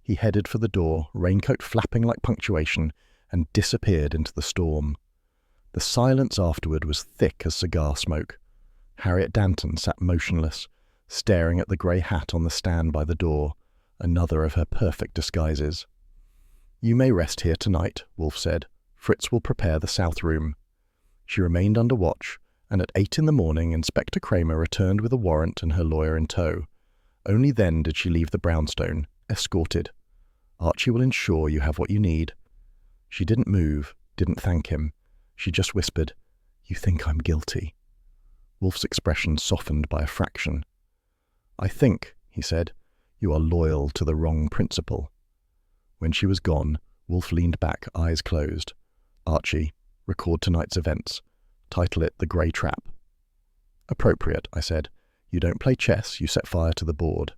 He headed for the door, raincoat flapping like punctuation, and disappeared into the storm. The silence afterward was thick as cigar smoke. Harriet Danton sat motionless, staring at the grey hat on the stand by the door, another of her perfect disguises. "You may rest here tonight," Wolfe said. "Fritz will prepare the south room." She remained under watch, and at 8 in the morning Inspector Cramer returned with a warrant and her lawyer in tow. Only then did she leave the brownstone, escorted. "Archie will ensure you have what you need." She didn't move, didn't thank him. She just whispered, "You think I'm guilty." Wolfe's expression softened by a fraction. "I think," he said, "you are loyal to the wrong principle." When she was gone, Wolfe leaned back, eyes closed. "Archie, record tonight's events. Title it The Grey Trap." "Appropriate," I said. "You don't play chess, you set fire to the board."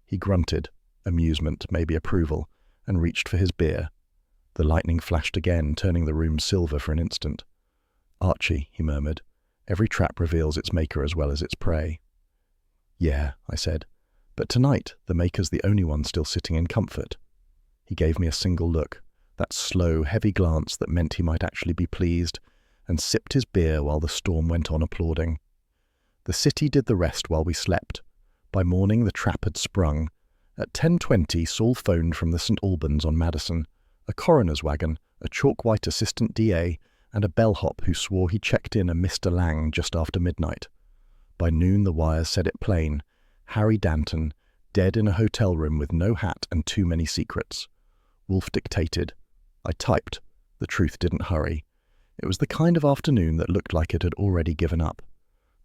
He grunted, amusement, maybe approval, and reached for his beer. The lightning flashed again, turning the room silver for an instant. "Archie," he murmured, "every trap reveals its maker as well as its prey." "Yeah," I said, "but tonight the maker's the only one still sitting in comfort." He gave me a single look, that slow, heavy glance that meant he might actually be pleased, and sipped his beer while the storm went on applauding. The city did the rest while we slept. By morning the trap had sprung. At 10:20 Saul phoned from the St. Albans on Madison, a coroner's wagon, a chalk-white assistant DA, and a bellhop who swore he checked in a Mr. Lang just after midnight. By noon the wires said it plain: Harry Danton, dead in a hotel room with no hat and too many secrets. Wolfe dictated. I typed. The truth didn't hurry. It was the kind of afternoon that looked like it had already given up.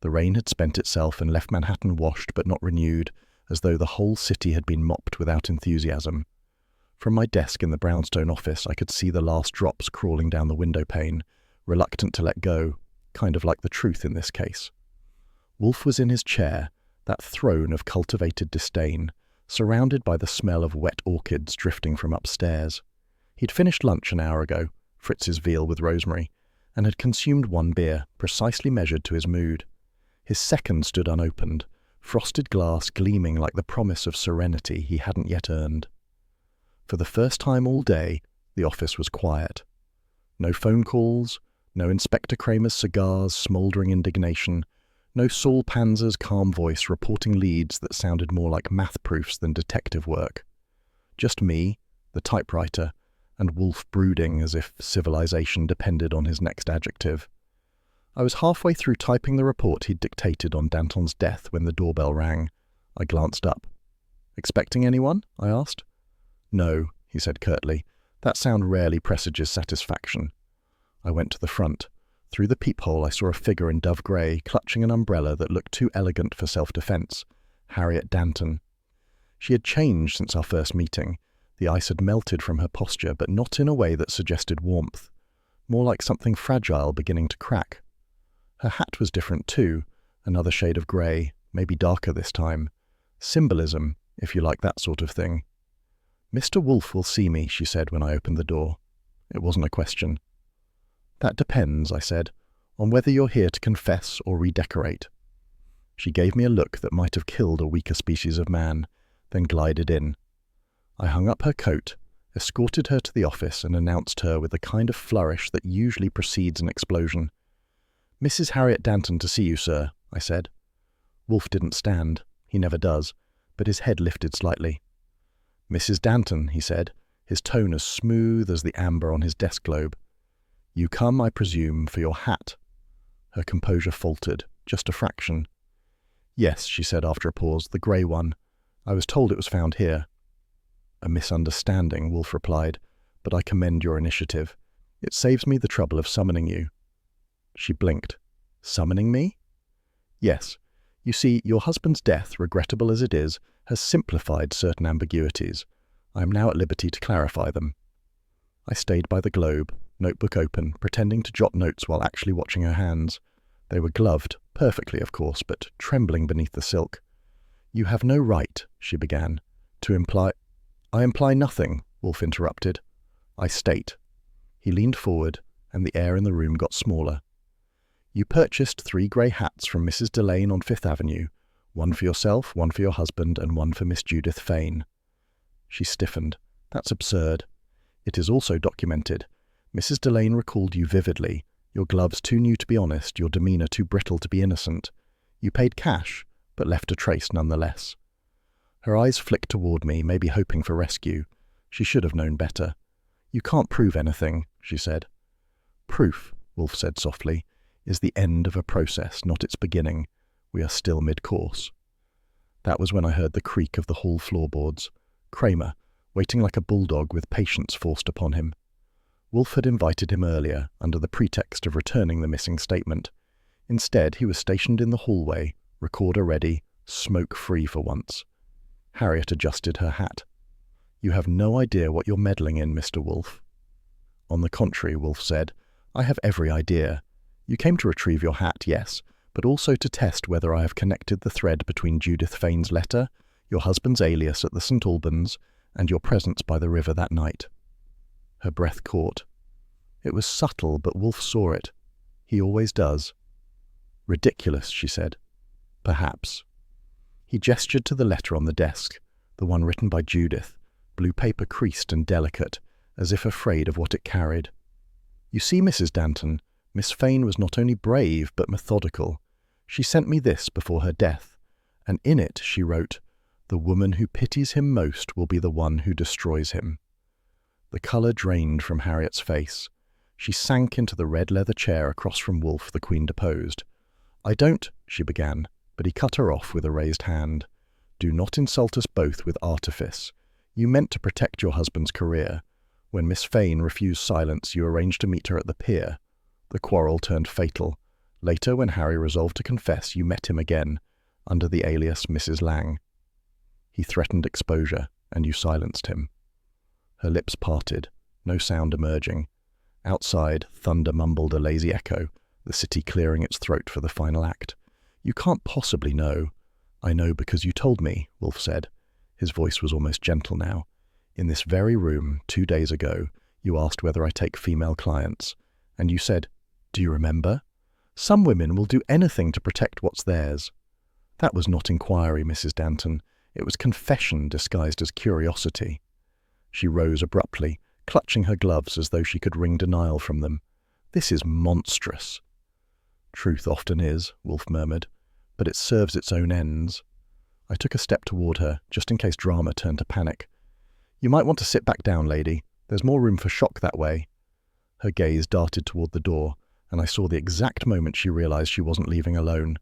The rain had spent itself and left Manhattan washed but not renewed, as though the whole city had been mopped without enthusiasm. From my desk in the brownstone office I could see the last drops crawling down the window pane, reluctant to let go, kind of like the truth in this case. Wolfe was in his chair, that throne of cultivated disdain, surrounded by the smell of wet orchids drifting from upstairs. He'd finished lunch an hour ago, Fritz's veal with rosemary, and had consumed one beer, precisely measured to his mood. His second stood unopened, frosted glass gleaming like the promise of serenity he hadn't yet earned. For the first time all day, the office was quiet. No phone calls, no Inspector Cramer's cigars smouldering indignation, no Saul Panzer's calm voice reporting leads that sounded more like math proofs than detective work. Just me, the typewriter, and Wolfe brooding as if civilization depended on his next adjective. I was halfway through typing the report he'd dictated on Danton's death when the doorbell rang. I glanced up. "Expecting anyone?" I asked. "No," he said curtly. "That sound rarely presages satisfaction." I went to the front. Through the peephole I saw a figure in dove grey, clutching an umbrella that looked too elegant for self-defence. Harriet Danton. She had changed since our first meeting. The ice had melted from her posture, but not in a way that suggested warmth, more like something fragile beginning to crack. Her hat was different too, another shade of grey, maybe darker this time. Symbolism, if you like that sort of thing. "Mr. Wolfe will see me," she said when I opened the door. It wasn't a question. "That depends," I said, "on whether you're here to confess or redecorate." She gave me a look that might have killed a weaker species of man, then glided in. I hung up her coat, escorted her to the office, and announced her with the kind of flourish that usually precedes an explosion. "Mrs. Harriet Danton to see you, sir," I said. Wolfe didn't stand. He never does, but his head lifted slightly. "Mrs. Danton," he said, his tone as smooth as the amber on his desk globe. "You come, I presume, for your hat." Her composure faltered, just a fraction. "Yes," she said after a pause, "the grey one. I was told it was found here." "A misunderstanding," Wolfe replied, "but I commend your initiative. It saves me the trouble of summoning you." She blinked. "Summoning me?" "Yes. You see, your husband's death, regrettable as it is, has simplified certain ambiguities. I am now at liberty to clarify them." I stayed by the globe, notebook open, pretending to jot notes while actually watching her hands. They were gloved, perfectly of course, but trembling beneath the silk. "You have no right," she began, "to imply—" "I imply nothing," Wolfe interrupted. "I state." He leaned forward, and the air in the room got smaller. "You purchased 3 grey hats from Mrs. Delane on Fifth Avenue, one for yourself, one for your husband, and one for Miss Judith Fane." She stiffened. "That's absurd." "It is also documented. Mrs. Delane recalled you vividly. Your gloves too new to be honest, your demeanour too brittle to be innocent. You paid cash, but left a trace nonetheless." Her eyes flicked toward me, maybe hoping for rescue. She should have known better. "You can't prove anything," she said. "Proof," Wolfe said softly, "is the end of a process, not its beginning. We are still mid-course." That was when I heard the creak of the hall floorboards. Cramer, waiting like a bulldog with patience forced upon him. Wolfe had invited him earlier, under the pretext of returning the missing statement. Instead, he was stationed in the hallway, recorder ready, smoke-free for once. Harriet adjusted her hat. "You have no idea what you're meddling in, Mr. Wolfe." "On the contrary," Wolfe said, "I have every idea. You came to retrieve your hat, yes, but also to test whether I have connected the thread between Judith Fane's letter, your husband's alias at the St. Albans, and your presence by the river that night." Her breath caught. It was subtle, but Wolfe saw it. He always does. "Ridiculous," she said. "Perhaps." He gestured to the letter on the desk, the one written by Judith, blue paper creased and delicate, as if afraid of what it carried. "You see, Mrs. Danton, Miss Fane was not only brave, but methodical. She sent me this before her death, and in it she wrote, 'The woman who pities him most will be the one who destroys him.'" The colour drained from Harriet's face. She sank into the red leather chair across from Wolfe, the Queen deposed. "I don't," she began, but he cut her off with a raised hand. "Do not insult us both with artifice. You meant to protect your husband's career. When Miss Fane refused silence, you arranged to meet her at the pier. The quarrel turned fatal. Later, when Harry resolved to confess, you met him again, under the alias Mrs. Lang. He threatened exposure, and you silenced him." Her lips parted, no sound emerging. Outside, thunder mumbled a lazy echo, the city clearing its throat for the final act. "You can't possibly know." "I know because you told me," Wolfe said. His voice was almost gentle now. "In this very room, 2 days ago, you asked whether I take female clients. And you said, 'Do you remember? Some women will do anything to protect what's theirs.' That was not inquiry, Mrs. Danton. It was confession disguised as curiosity." She rose abruptly, clutching her gloves as though she could wring denial from them. "This is monstrous." "Truth often is," Wolfe murmured, "but it serves its own ends." I took a step toward her, just in case drama turned to panic. "You might want to sit back down, lady. There's more room for shock that way." Her gaze darted toward the door, and I saw the exact moment she realized she wasn't leaving alone.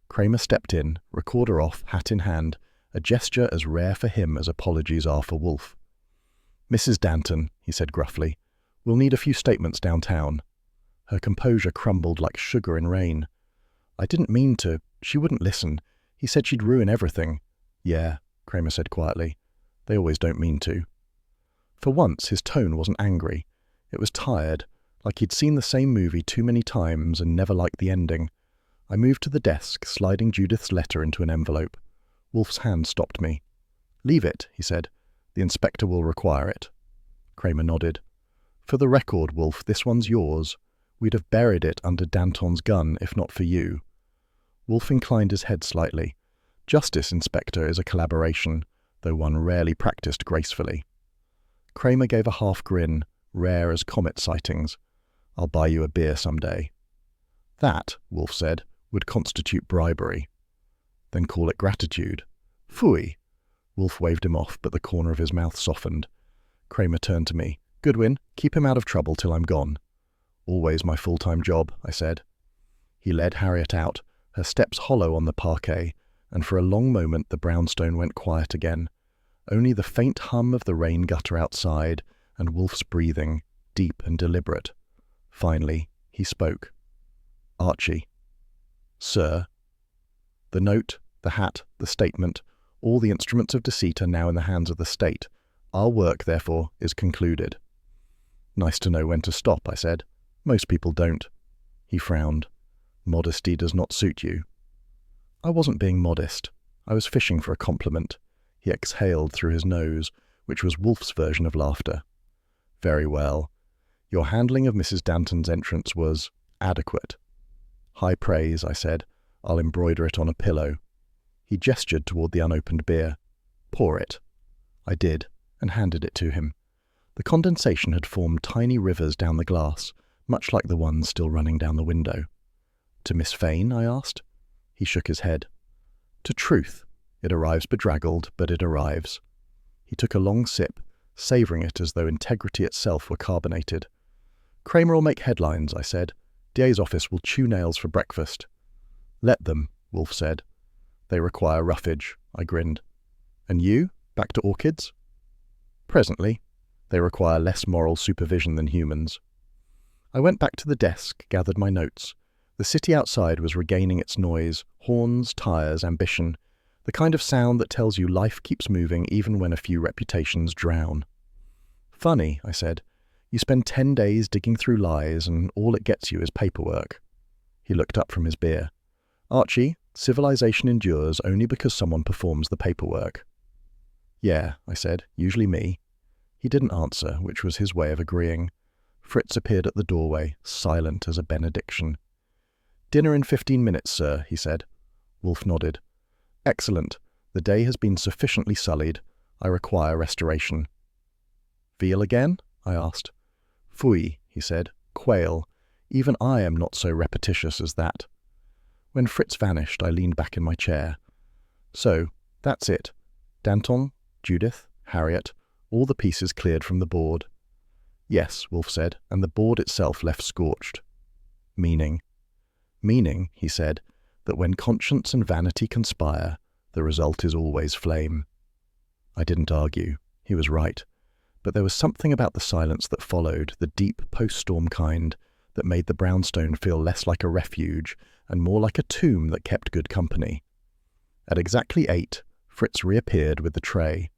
Cramer stepped in, recorder off, hat in hand, a gesture as rare for him as apologies are for Wolfe. "Mrs. Danton," he said gruffly, "we'll need a few statements downtown." Her composure crumbled like sugar in rain. "I didn't mean to. She wouldn't listen. He said she'd ruin everything." "Yeah," Cramer said quietly. "They always don't mean to." For once, his tone wasn't angry. It was tired, like he'd seen the same movie too many times and never liked the ending. I moved to the desk, sliding Judith's letter into an envelope. Wolfe's hand stopped me. "Leave it," he said. "The inspector will require it." Cramer nodded. "For the record, Wolfe, this one's yours. We'd have buried it under Danton's gun if not for you." Wolfe inclined his head slightly. Justice, Inspector, is a collaboration, though one rarely practiced gracefully. Cramer gave a half grin, rare as comet sightings. "I'll buy you a beer someday." "That," Wolfe said, "would constitute bribery." "Then call it gratitude." "Phooey." Wolfe waved him off, but the corner of his mouth softened. Cramer turned to me. "Goodwin, keep him out of trouble till I'm gone." "Always my full-time job," I said. He led Harriet out, her steps hollow on the parquet, and for a long moment the brownstone went quiet again. Only the faint hum of the rain gutter outside, and Wolfe's breathing, deep and deliberate. Finally, he spoke. "Archie." "Sir." "The note, the hat, the statement, all the instruments of deceit are now in the hands of the state. Our work, therefore, is concluded." "Nice to know when to stop," I said. "Most people don't." He frowned. "Modesty does not suit you." I wasn't being modest. I was fishing for a compliment. He exhaled through his nose, which was Wolfe's version of laughter. "Very well. Your handling of Mrs. Danton's entrance was adequate." "High praise," I said. "I'll embroider it on a pillow." He gestured toward the unopened beer. "Pour it." I did, and handed it to him. The condensation had formed tiny rivers down the glass, much like the ones still running down the window. "To Miss Fane?" I asked. He shook his head. "To Truth. It arrives bedraggled, but it arrives." He took a long sip, savouring it as though integrity itself were carbonated. "Cramer will make headlines," I said. "DA's office will chew nails for breakfast." "Let them," Wolfe said. "They require roughage," I grinned. "And you? Back to orchids?" "Presently. They require less moral supervision than humans." I went back to the desk, gathered my notes. The city outside was regaining its noise, horns, tires, ambition, the kind of sound that tells you life keeps moving even when a few reputations drown. "Funny," I said. "You spend 10 days digging through lies and all it gets you is paperwork." He looked up from his beer. "Archie, civilization endures only because someone performs the paperwork." "Yeah," I said, "usually me." He didn't answer, which was his way of agreeing. Fritz appeared at the doorway, silent as a benediction. "Dinner in 15 minutes, sir," he said. Wolfe nodded. "Excellent. The day has been sufficiently sullied. I require restoration." "Veal again?" I asked. "Phooey," he said. "Quail. Even I am not so repetitious as that." When Fritz vanished, I leaned back in my chair. "So, that's it. Danton, Judith, Harriet, all the pieces cleared from the board." "Yes," Wolfe said, "and the board itself left scorched." "Meaning?" "Meaning," he said, "that when conscience and vanity conspire, the result is always flame." I didn't argue. He was right. But there was something about the silence that followed, the deep post-storm kind, that made the brownstone feel less like a refuge and more like a tomb that kept good company. At exactly 8, Fritz reappeared with the tray.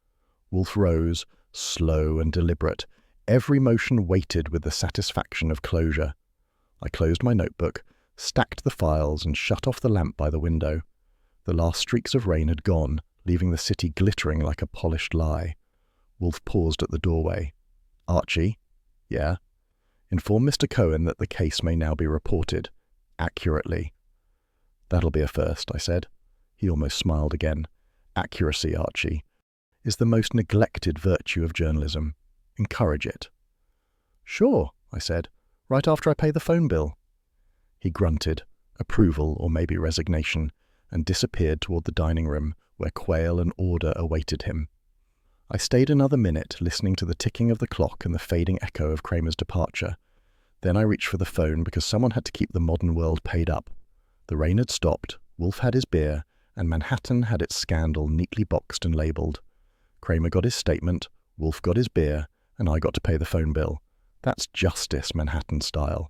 Wolfe rose, slow and deliberate, every motion weighted with the satisfaction of closure. I closed my notebook, stacked the files and shut off the lamp by the window. The last streaks of rain had gone, leaving the city glittering like a polished lie. Wolfe paused at the doorway. "Archie?" "Yeah?" "Inform Mr. Cohen that the case may now be reported. Accurately." "That'll be a first," I said. He almost smiled again. "Accuracy, Archie, is the most neglected virtue of journalism. Encourage it." "Sure," I said, "right after I pay the phone bill." He grunted, approval or maybe resignation, and disappeared toward the dining room, where quail and order awaited him. I stayed another minute, listening to the ticking of the clock and the fading echo of Cramer's departure. Then I reached for the phone because someone had to keep the modern world paid up. The rain had stopped, Wolfe had his beer, and Manhattan had its scandal neatly boxed and labelled. Cramer got his statement, Wolfe got his beer, and I got to pay the phone bill. That's justice, Manhattan style.